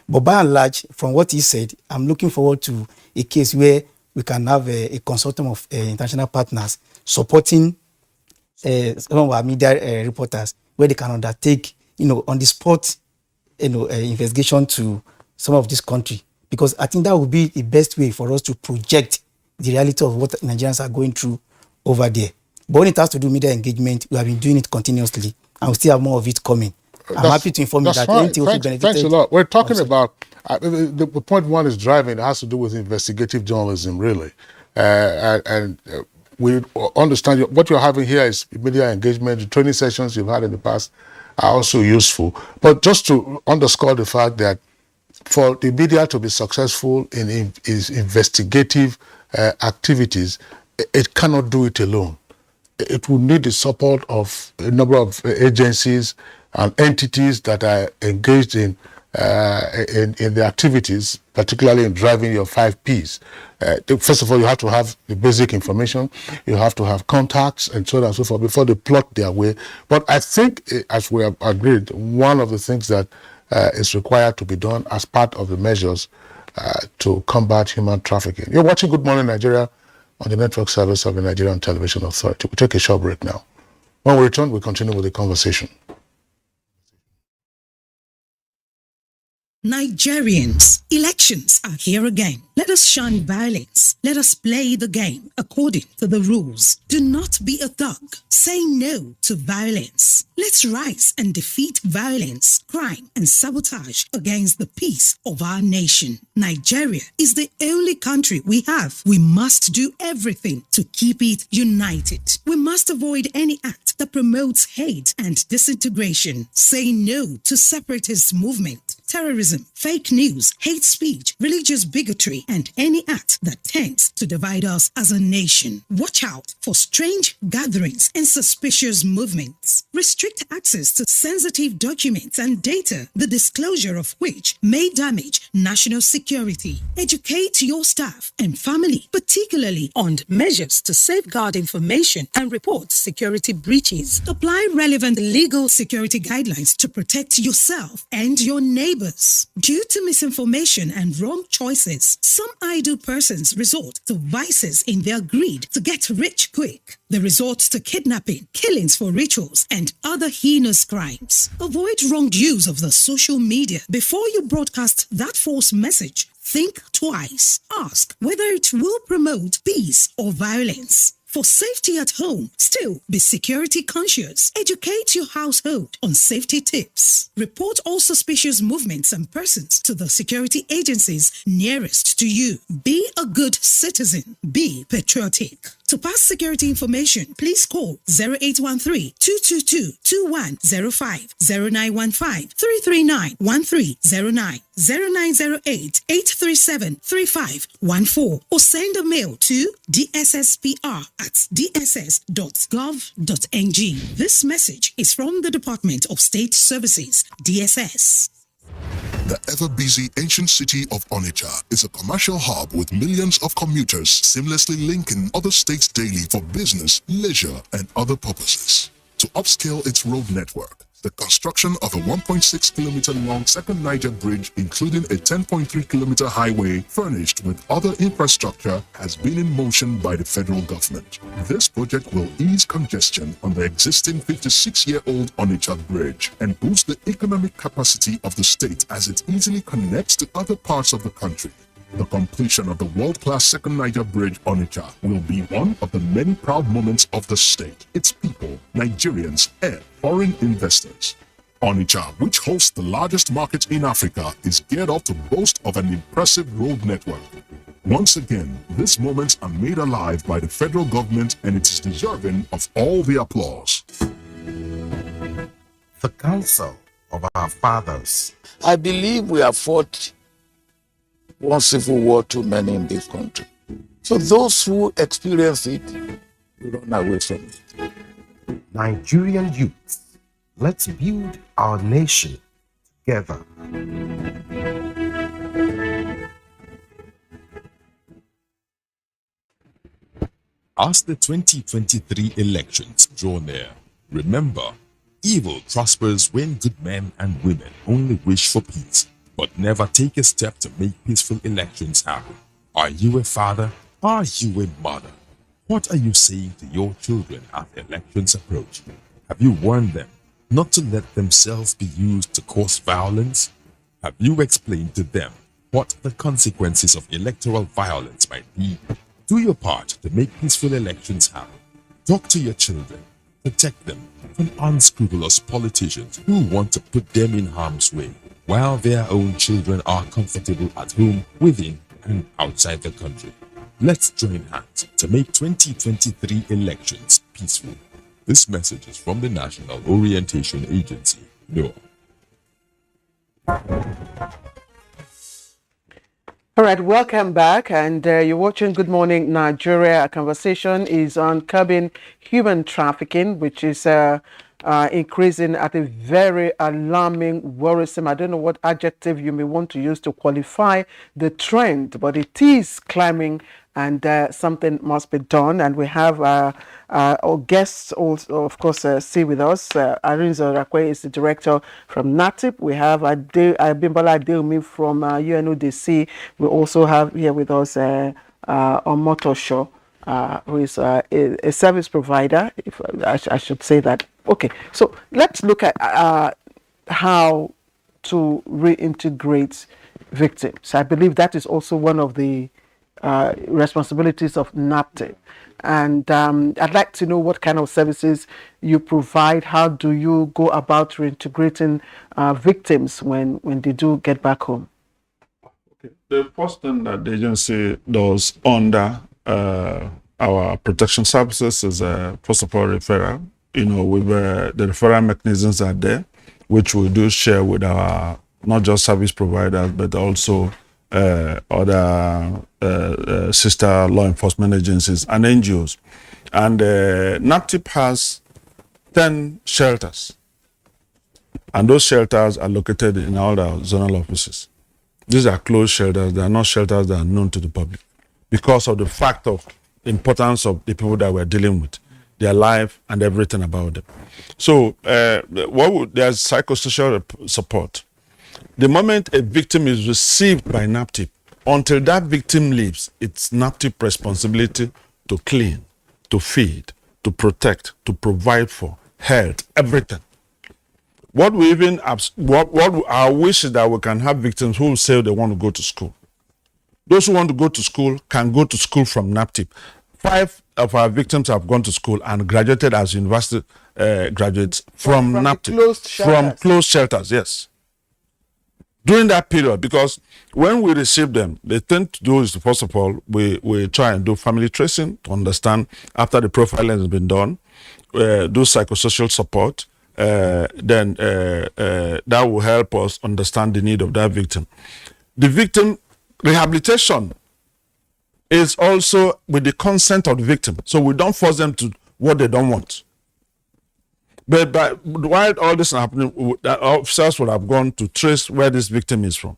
But by and large, from what he said, I'm looking forward to a case where we can have a consortium of international partners supporting some of our media reporters, where they can undertake, on the spot, investigation to some of this country. Because I think that would be the best way for us to project the reality of what Nigerians are going through over there. But when it has to do media engagement, we have been doing it continuously, and we still have more of it coming. I'm happy to inform you that NTA also benefited. Thanks a lot. We're talking about the point one is driving. It has to do with investigative journalism, really, and we understand what you're having here is media engagement. The training sessions you've had in the past are also useful. But just to underscore the fact that for the media to be successful in its investigative activities, it cannot do it alone. It will need the support of a number of agencies and entities that are engaged in the activities, particularly in driving your 5 Ps. First of all, you have to have the basic information, you have to have contacts and so on and so forth before they plot their way. But I think, as we have agreed, one of the things that is required to be done as part of the measures to combat human trafficking. You're watching Good Morning Nigeria on the network service of the Nigerian Television Authority. We'll take a short break now. When we return, we continue with the conversation. Nigerians, elections are here again. Let us shun violence. Let us play the game according to the rules. Do not be a thug. Say no to violence. Let's rise and defeat violence, crime, and sabotage against the peace of our nation. Nigeria is the only country we have. We must do everything to keep it united. We must avoid any act that promotes hate and disintegration. Say no to separatist movement, terrorism, fake news, hate speech, religious bigotry, and any act that tends to divide us as a nation. Watch out for strange gatherings and suspicious movements. Restrict access to sensitive documents and data, the disclosure of which may damage national security. Educate your staff and family, particularly on measures to safeguard information and report security breaches. Apply relevant legal security guidelines to protect yourself and your neighbors. Due to misinformation and wrong choices, some idle persons resort to vices in their greed to get rich quick. They resort to kidnapping, killings for rituals, and other heinous crimes. Avoid wrong use of the social media. Before you broadcast that false message, think twice. Ask whether it will promote peace or violence. For safety at home, still be security conscious. Educate your household on safety tips. Report all suspicious movements and persons to the security agencies nearest to you. Be a good citizen. Be patriotic. To pass security information, please call 0813-222-2105, 0915-339-1309, 0908-837-3514, or send a mail to dsspr@dss.gov.ng. This message is from the Department of State Services, DSS. The ever-busy ancient city of Onitsha is a commercial hub with millions of commuters seamlessly linking other states daily for business, leisure, and other purposes. To upscale its road network, the construction of a 1.6-kilometer-long second Niger bridge, including a 10.3-kilometer highway furnished with other infrastructure, has been in motion by the federal government. This project will ease congestion on the existing 56-year-old Onitsha bridge and boost the economic capacity of the state as it easily connects to other parts of the country. The completion of the world-class second Niger Bridge Onitsha will be one of the many proud moments of the state, its people, Nigerians, and foreign investors. Onitsha, which hosts the largest market in Africa, is geared up to boast of an impressive road network. Once again, these moments are made alive by the federal government, and it is deserving of all the applause. The counsel of our fathers. I believe we have fought one civil war too many in this country. So those who experience it will run away from it. Nigerian youth, let's build our nation together. As the 2023 elections draw near, remember, evil prospers when good men and women only wish for peace, but never take a step to make peaceful elections happen. Are you a father? Are you a mother? What are you saying to your children as elections approach? Have you warned them not to let themselves be used to cause violence? Have you explained to them what the consequences of electoral violence might be? Do your part to make peaceful elections happen. Talk to your children. Protect them from unscrupulous politicians who want to put them in harm's way, while their own children are comfortable at home, within and outside the country. Let's join hands to make 2023 elections peaceful. This message is from the National Orientation Agency, NOAA. All right, welcome back, and you're watching Good Morning Nigeria. Our conversation is on curbing human trafficking, which is increasing at a very alarming, worrisome, I don't know what adjective you may want to use to qualify the trend, but it is climbing, and something must be done. And we have our guests also, of course, see with us. Irene Zorakwe is the director from NATIP. We have Abimbola Adeomi from UNODC. We also have here with us Omotosho who is a service provider, if I should say that. Okay, so let's look at how to reintegrate victims. I believe that is also one of the responsibilities of NAPTIP. And I'd like to know what kind of services you provide. How do you go about reintegrating victims when they do get back home? The first thing that the agency does under our protection services is first of all referral. With the referral mechanisms are there, which we do share with our not just service providers but also other sister law enforcement agencies and NGOs. And NAPTIP has 10 shelters, and those shelters are located in all our zonal offices. These are closed shelters. They are not shelters that are known to the public because of the fact of importance of the people that we're dealing with, their life and everything about them. So there's psychosocial support. The moment a victim is received by NAPTIP, until that victim leaves, it's NAPTIP responsibility to clean, to feed, to protect, to provide for, health, everything. What our wish is that we can have victims who say they want to go to school. Those who want to go to school can go to school from NAPTIP. 5 of our victims have gone to school and graduated as university graduates from NAPTIP. From closed shelters, yes. During that period, because when we receive them, the thing to do is, first of all, we try and do family tracing to understand after the profiling has been done, do psychosocial support, then that will help us understand the need of that victim. The victim rehabilitation is also with the consent of the victim. So we don't force them to what they don't want. But while all this is happening, the officers would have gone to trace where this victim is from.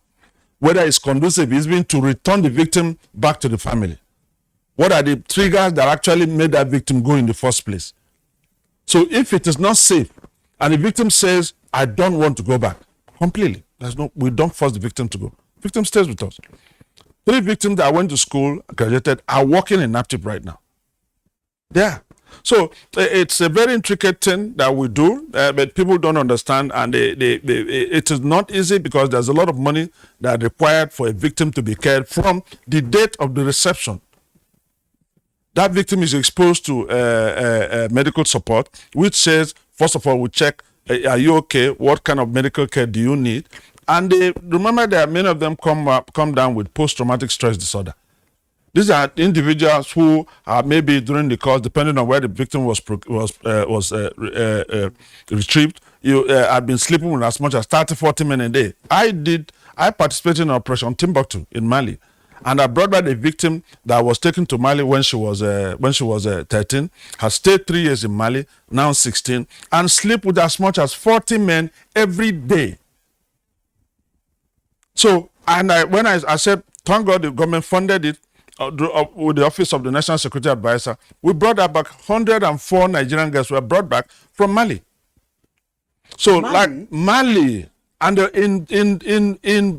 Whether it's conducive, it's been to return the victim back to the family. What are the triggers that actually made that victim go in the first place? So if it is not safe, and the victim says, I don't want to go back, completely. We don't force the victim to go. The victim stays with us. 3 victims that went to school, graduated, are working in NAPTIP right now. Yeah. So it's a very intricate thing that we do, but people don't understand, and it is not easy because there's a lot of money that is required for a victim to be cared from the date of the reception. That victim is exposed to medical support, which says, first of all, we check, are you okay? What kind of medical care do you need? And remember that many of them come down with post-traumatic stress disorder. These are individuals who are maybe during the course, depending on where the victim was retrieved, you have been sleeping with as much as 30-40 men a day. I participated in Operation Timbuktu in Mali, and I brought back a victim that was taken to Mali when she was 13, has stayed 3 years in Mali, now 16, and sleep with as much as 40 men every day. So, and when I said, thank God the government funded it, with the Office of the National Security Advisor, we brought back 104 Nigerian girls were brought back from Mali. So like Mali and in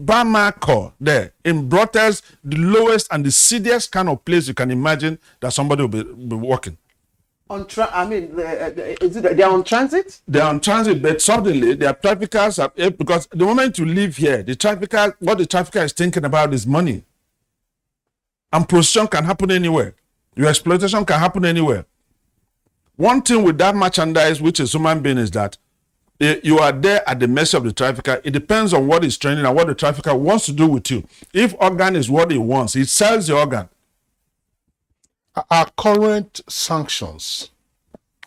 Bamako there, in Brothers, the lowest and the seediest kind of place you can imagine that somebody will be working. Is it they're on transit? They're on transit, but suddenly their traffickers are, because the moment you leave here, what the trafficker is thinking about is money. And prostitution can happen anywhere. Your exploitation can happen anywhere. One thing with that merchandise, which is human being, is that you are there at the mercy of the trafficker. It depends on what he's training and what the trafficker wants to do with you. If organ is what he wants, he sells the organ. Are current sanctions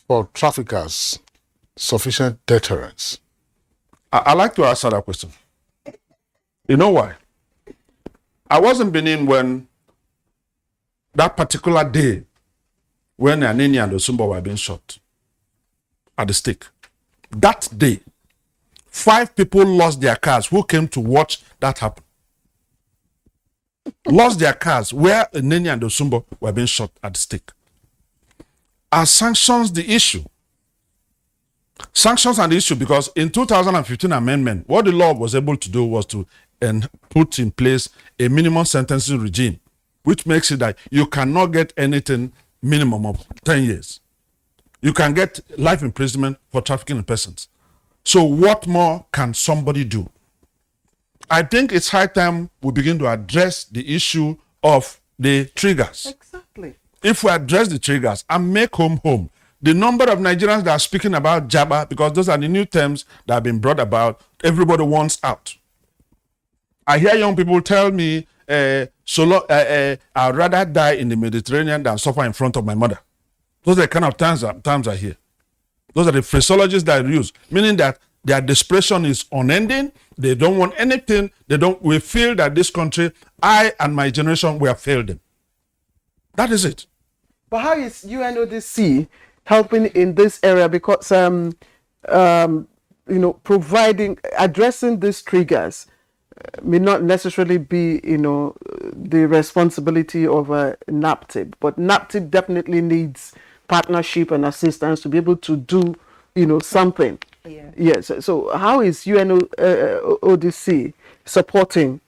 for traffickers sufficient deterrence? I like to answer that question. You know why? I was in Benin when that particular day when Anini and Osumba were being shot at the stake. That day, 5 people lost their cars who came to watch that happen. Lost their cars where Anini and Osumba were being shot at the stake. Are sanctions the issue? Sanctions are the issue because in 2015 amendment, what the law was able to do was to put in place a minimum sentencing regime, which makes it that you cannot get anything minimum of 10 years. You can get life imprisonment for trafficking in persons. So what more can somebody do? I think it's high time we begin to address the issue of the triggers. Exactly. If we address the triggers and make home, the number of Nigerians that are speaking about Jabba, because those are the new terms that have been brought about, everybody wants out. I hear young people tell me, I'd rather die in the Mediterranean than suffer in front of my mother. Those are the kind of terms I hear. Those are the phraseologies that I use, meaning that their desperation is unending. They don't want anything. We feel that this country, I and my generation, we have failed them. That is it. But how is UNODC helping in this area? Because addressing these triggers may not necessarily be the responsibility of NAPTIP, but NAPTIP definitely needs partnership and assistance to be able to do something. Yeah. Yes. So how is UNODC supporting?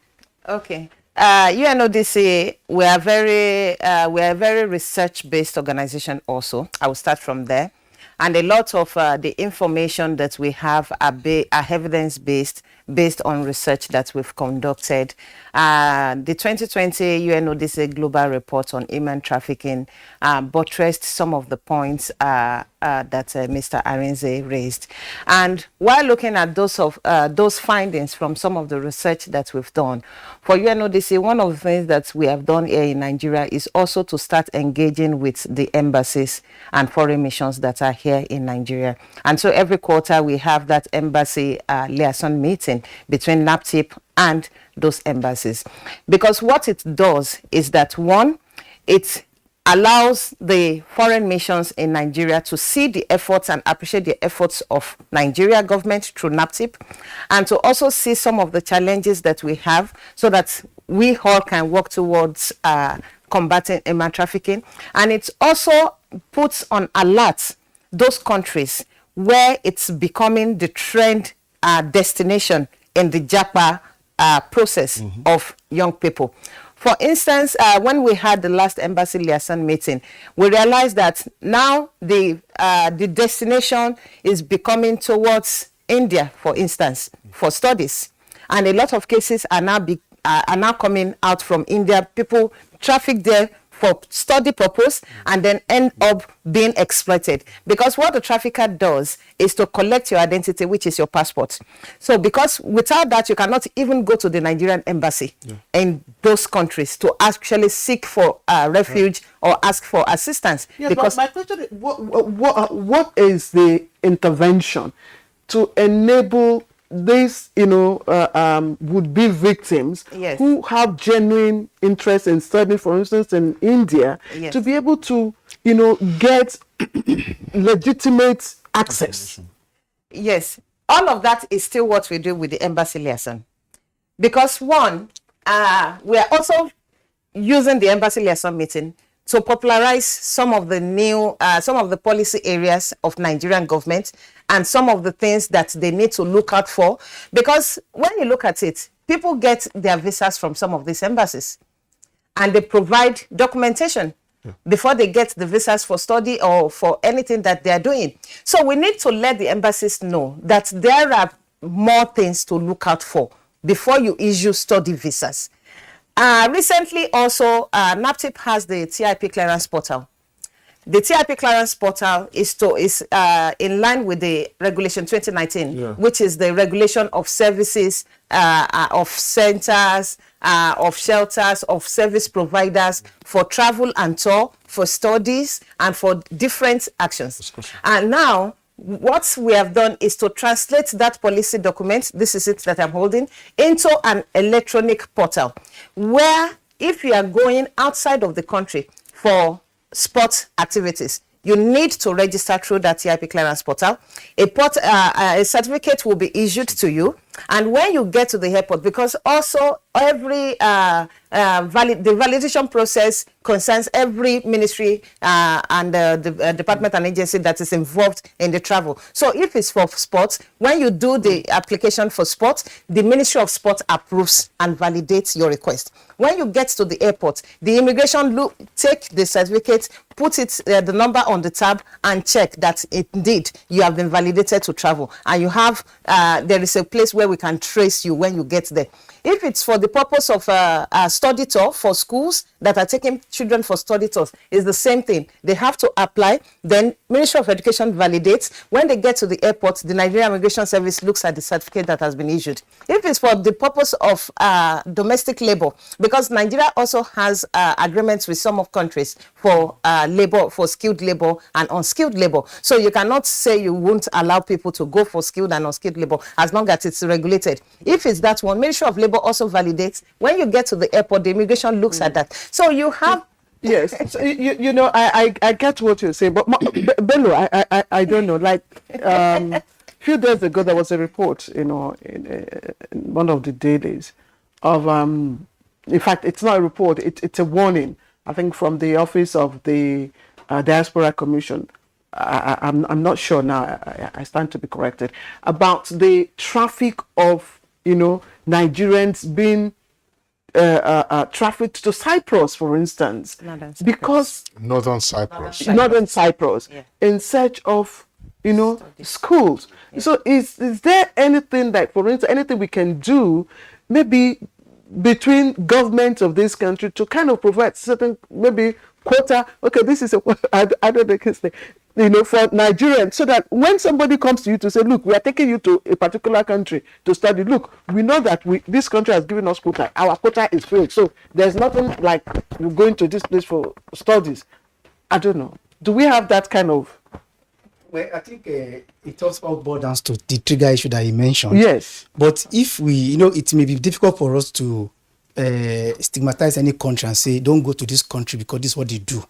Okay. UNODC, we are a very research-based organization also. I will start from there. And a lot of the information that we have are evidence-based, based on research that we've conducted. The 2020 UNODC Global Report on Human Trafficking buttressed some of the points that Mr. Arinze raised. And while looking at those findings from some of the research that we've done, for UNODC, one of the things that we have done here in Nigeria is also to start engaging with the embassies and foreign missions that are here in Nigeria. And so every quarter we have that embassy liaison meeting between NAPTIP and those embassies. Because what it does is that, one, it allows the foreign missions in Nigeria to see the efforts and appreciate the efforts of Nigeria government through NAPTIP, and to also see some of the challenges that we have so that we all can work towards combating human trafficking. And it also puts on alert those countries where it's becoming the trend destination in the JAPA process of young people. For instance, when we had the last embassy liaison meeting, we realized that now the destination is becoming towards India, for instance, for studies. And a lot of cases are now coming out from India. People traffic there for study purpose and then end up being exploited. Because what the trafficker does is to collect your identity, which is your passport. So because without that, you cannot even go to the Nigerian embassy in those countries to actually seek for refuge or ask for assistance. Yes, because but my question is, what is the intervention to enable these, would-be victims Yes. who have genuine interest in studying, for instance, in India, Yes. to be able to, get legitimate access? Yes, all of that is still what we do with the embassy liaison. Because one, we are also using the embassy liaison meeting to popularize some of the new, some of the policy areas of Nigerian government and some of the things that they need to look out for. Because when you look at it, people get their visas from some of these embassies and they provide documentation before they get the visas for study or for anything that they are doing. So we need to let the embassies know that there are more things to look out for before you issue study visas. Recently also, NAPTIP has the TIP clearance portal. The TIP clearance portal is in line with the regulation 2019, which is the regulation of services, of centers, of shelters, of service providers for travel and tour, for studies, and for different actions. And now, what we have done is to translate that policy document, this is it that I'm holding, into an electronic portal where if you are going outside of the country for sport activities, you need to register through that TIP clearance portal. A certificate will be issued to you. And when you get to the airport, because also every the validation process concerns every ministry and the department and agency that is involved in the travel. So if it's for sports, when you do the application for sports, the Ministry of Sport approves and validates your request. When you get to the airport, the immigration take the certificate, put it the number on the tab, and check that indeed you have been validated to travel, and you have there is a place where we can trace you when you get there. If it's for the purpose of a study tour for schools that are taking children for study tours, it's the same thing. They have to apply, then Ministry of Education validates. When they get to the airport, the Nigerian Immigration Service looks at the certificate that has been issued. If it's for the purpose of domestic labor, because Nigeria also has agreements with some of countries for labor, for skilled labor and unskilled labor. So you cannot say you won't allow people to go for skilled and unskilled labor as long as it's regulated. If it's that one, Ministry of Labor also validates. When you get to the airport, the immigration looks at that. So you have... Yes, so, you know, I get what you're saying, but Bello, I don't know. Like a few days ago, there was a report, you know, in one of the dailies of, in fact, it's not a report, it's a warning, I think, from the office of the Diaspora Commission. I'm not sure now, I stand to be corrected, about the traffic of, you know, Nigerians being trafficked to Cyprus, for instance, because Northern Cyprus, yeah, in search of, you know, schools. Yeah. So is there anything that, for instance, anything we can do, maybe between governments of this country to kind of provide certain, maybe quota? Okay, this is I don't know, you know, for Nigerians, so that when somebody comes to you to say, look, we are taking you to a particular country to study, look, we know that this country has given us quota, our quota is filled, so there's nothing like you're going to this place for studies. I don't know, do we have that kind of... Well, I think it also boils down to the trigger issue that you mentioned. Yes. But if we, you know, it may be difficult for us to stigmatize any country and say, don't go to this country because this is what they do.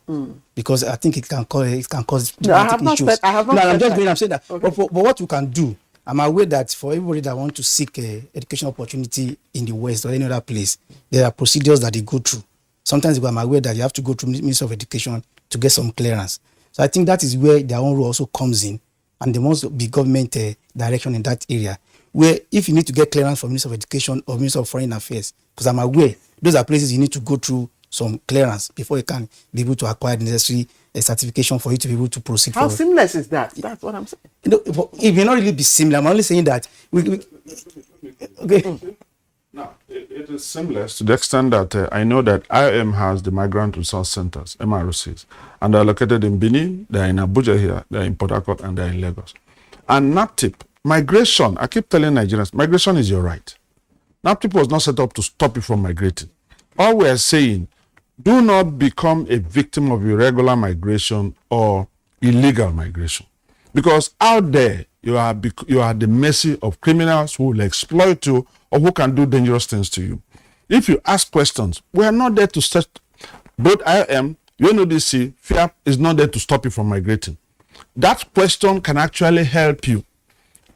Because I think it can cause no, I have not issues. Said, I have not no, said I'm just that. going, I'm saying that. Okay. But what we can do, I'm aware that for everybody that want to seek education opportunity in the West or any other place, there are procedures that they go through. Sometimes I'm aware that you have to go through Ministry of Education to get some clearance. So I think that is where their own role also comes in, and there must be government direction in that area. Where if you need to get clearance from Ministry of Education or Ministry of Foreign Affairs, because I'm aware those are places you need to go through some clearance before you can be able to acquire the necessary certification for you to be able to proceed. How seamless is that? That's what I'm saying. You know, it may not really be similar. I'm only saying that okay. No, it is seamless to the extent that I know that IOM has the Migrant Resource Centers, MRCs, and they're located in Benin, they're in Abuja here, they're in Port Harcourt, and they're in Lagos. And NAPTIP, migration, I keep telling Nigerians, migration is your right. NAPTIP was not set up to stop you from migrating. All we are saying, do not become a victim of irregular migration or illegal migration. Because out there, you are at the mercy of criminals who will exploit you or who can do dangerous things to you. If you ask questions, we are not there to set, both IOM, UNODC, FIAP is not there to stop you from migrating. That question can actually help you.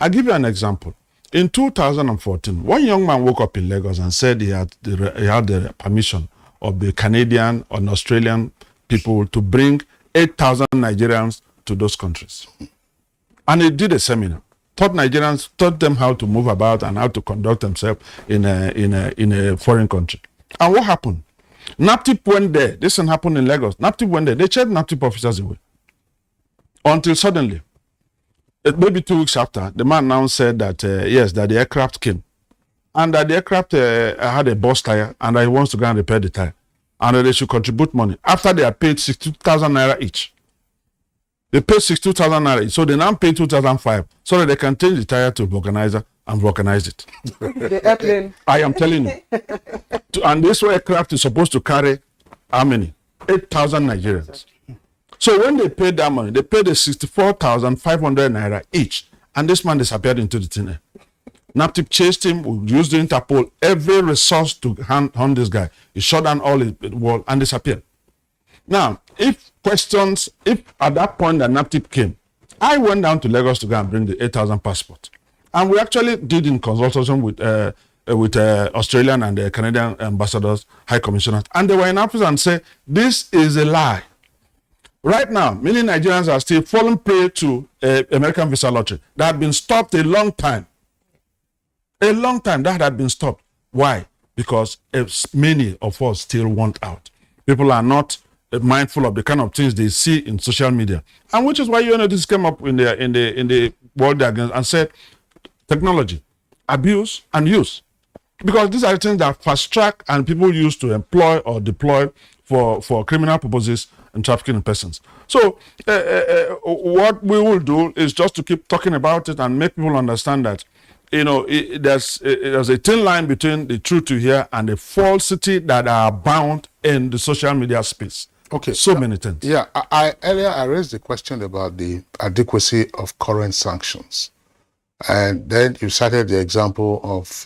I'll give you an example. In 2014, one young man woke up in Lagos and said he had the permission of the Canadian or Australian people to bring 8,000 Nigerians to those countries. And he did a seminar, taught them how to move about and how to conduct themselves in a foreign country. And what happened? NAPTIP went there. This thing happened in Lagos. NAPTIP went there. They chased NAPTIP officers away. Until suddenly, maybe 2 weeks after, the man now said that, yes, that the aircraft came. And that the aircraft had a burst tire and that he wants to go and repair the tire. And that they should contribute money. After they had paid 62,000 naira each. They paid 62,000 naira each. So they now pay 2,005 so that they can change the tire to a vulcanizer and vulcanize it. The airplane. I am telling you. And this aircraft is supposed to carry how many? 8,000 Nigerians. So when they paid that money, they paid the 64,500 naira each. And this man disappeared into the thin air. NAPTIP chased him, we used the Interpol, every resource to hunt this guy. He shut down all his wall and disappeared. Now, if at that point that NAPTIP came, I went down to Lagos to go and bring the 8,000 passport. And we actually did in consultation with with Australian and Canadian ambassadors, high commissioners, and they were in office and said, this is a lie. Right now, many Nigerians are still falling prey to American visa lottery. That had been stopped a long time. A long time that had been stopped. Why? Because many of us still want out. People are not mindful of the kind of things they see in social media, and which is why this came up in the world against and said technology, abuse and use, because these are things that fast track and people use to employ or deploy for criminal purposes and trafficking in persons. So what we will do is just to keep talking about it and make people understand that there's a thin line between the truth you hear and the falsity that are bound in the social media space. Okay. So many things. Yeah, earlier I raised the question about the adequacy of current sanctions. And then you cited the example of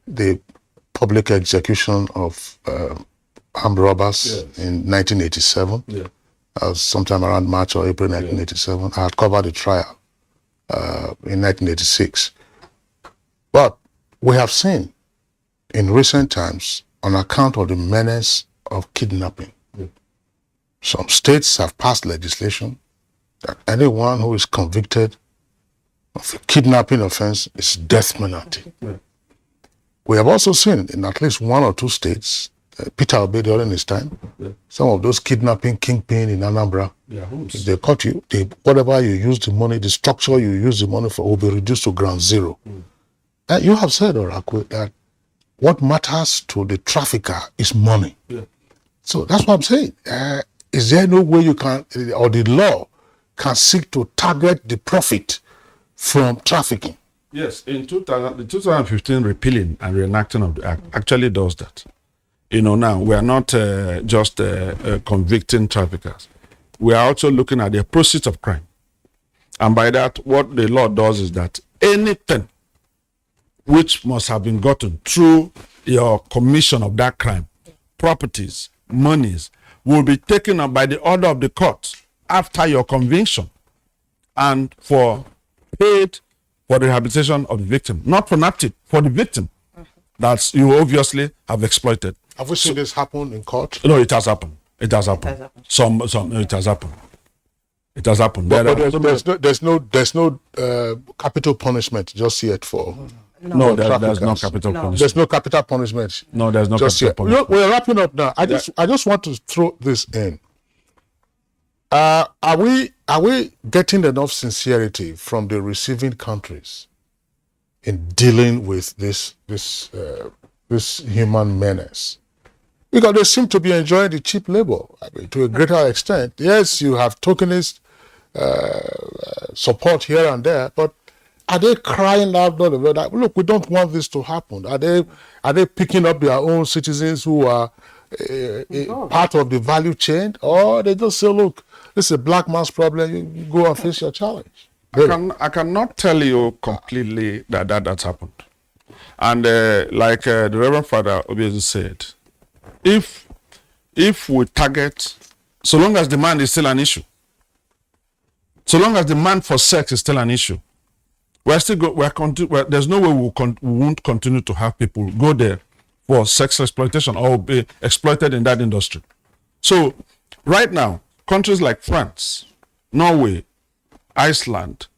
the public execution of armed robbers in 1987. Yeah. Sometime around March or April 1987. I had covered the trial in 1986. But we have seen in recent times, on account of the menace of kidnapping, some states have passed legislation that anyone who is convicted of a kidnapping offense is death penalty. We have also seen in at least one or two states, Peter Obi during his time, some of those kidnapping kingpin in Anambra, if they caught you, whatever you use the money, the structure you use the money for will be reduced to ground zero. And you have said, Oracle, that what matters to the trafficker is money. So that's what I'm saying. Is there no way you can, or the law can seek to target the profit from trafficking? Yes, in the 2015 repealing and reenacting of the act actually does that. Now we are not just convicting traffickers. We are also looking at the proceeds of crime. And by that, what the law does is that anything which must have been gotten through your commission of that crime, properties, monies, will be taken up by the order of the court after your conviction and paid for the rehabilitation of the victim, not for nothing, for the victim that you obviously have exploited. Have we seen this happen in court? No, it has happened. It has happened. It has happened. It has happened. But there's no capital punishment just yet for. No, there's no capital punishment. There's no capital punishment. No, there's no just capital yet. punishment. We're wrapping up now. I just want to throw this in. Are we getting enough sincerity from the receiving countries in dealing with this human menace? Because they seem to be enjoying the cheap labor. To a greater extent. Yes, you have tokenist support here and there, but are they crying out that, look, we don't want this to happen? Are they picking up their own citizens who are part of the value chain, or they just say, look, this is a black man's problem, you go and face your challenge? I cannot tell you completely that's happened. And like the Reverend Father obviously said, if we target, so long as demand is still an issue, so long as demand for sex is still an issue, there's no way we won't continue to have people go there for sex exploitation or be exploited in that industry. So right now, countries like France, Norway, Iceland,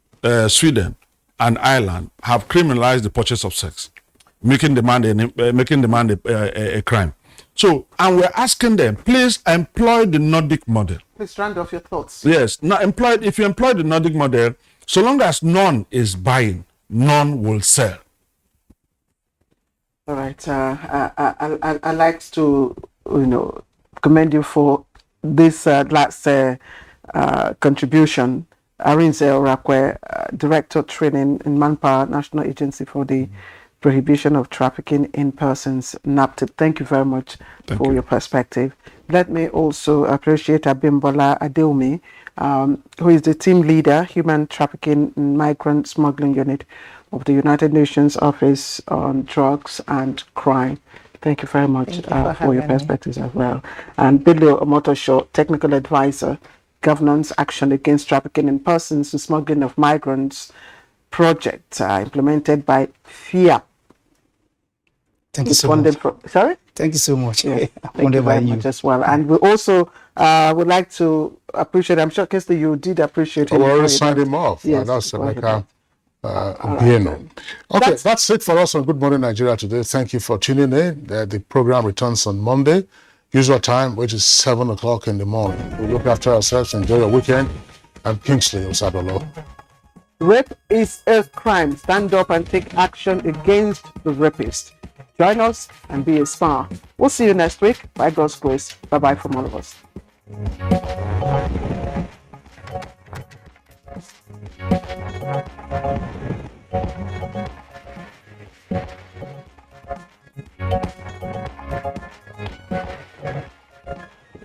Sweden, and Ireland have criminalized the purchase of sex, making demand a crime. So, and we're asking them, please employ the Nordic model. Please round off your thoughts. Yes, if you employ the Nordic model, so long as none is buying, none will sell. All right. I like to, commend you for this last contribution. Arinze Orakwe, Director Training in Manpower, National Agency for the Prohibition of Trafficking in Persons, NAPTIP. Thank you very much for your perspective. Let me also appreciate Abimbola Adeomi, who is the team leader, Human Trafficking and Migrant Smuggling Unit of the United Nations Office on Drugs and Crime. Thank you very much for your perspectives as well. And Billy Omotosho, Technical Advisor, Governance Action Against Trafficking in Persons and Smuggling of Migrants project implemented by FIAP Thank you so much. Sorry? Thank you so much. Yeah, thank you very much as well. And we also would like to appreciate, I'm sure, Kester, you did appreciate him. We already signed him off. Yes. That's Emeka Bieno. Okay, that's it for us on Good Morning Nigeria today. Thank you for tuning in. The program returns on Monday, usual time, which is 7 o'clock in the morning. We look after ourselves, enjoy your weekend. I'm Kingsley Osadolo. Rape is a crime. Stand up and take action against the rapist. Join us and be a star. We'll see you next week. By God's grace. Bye-bye from all of us.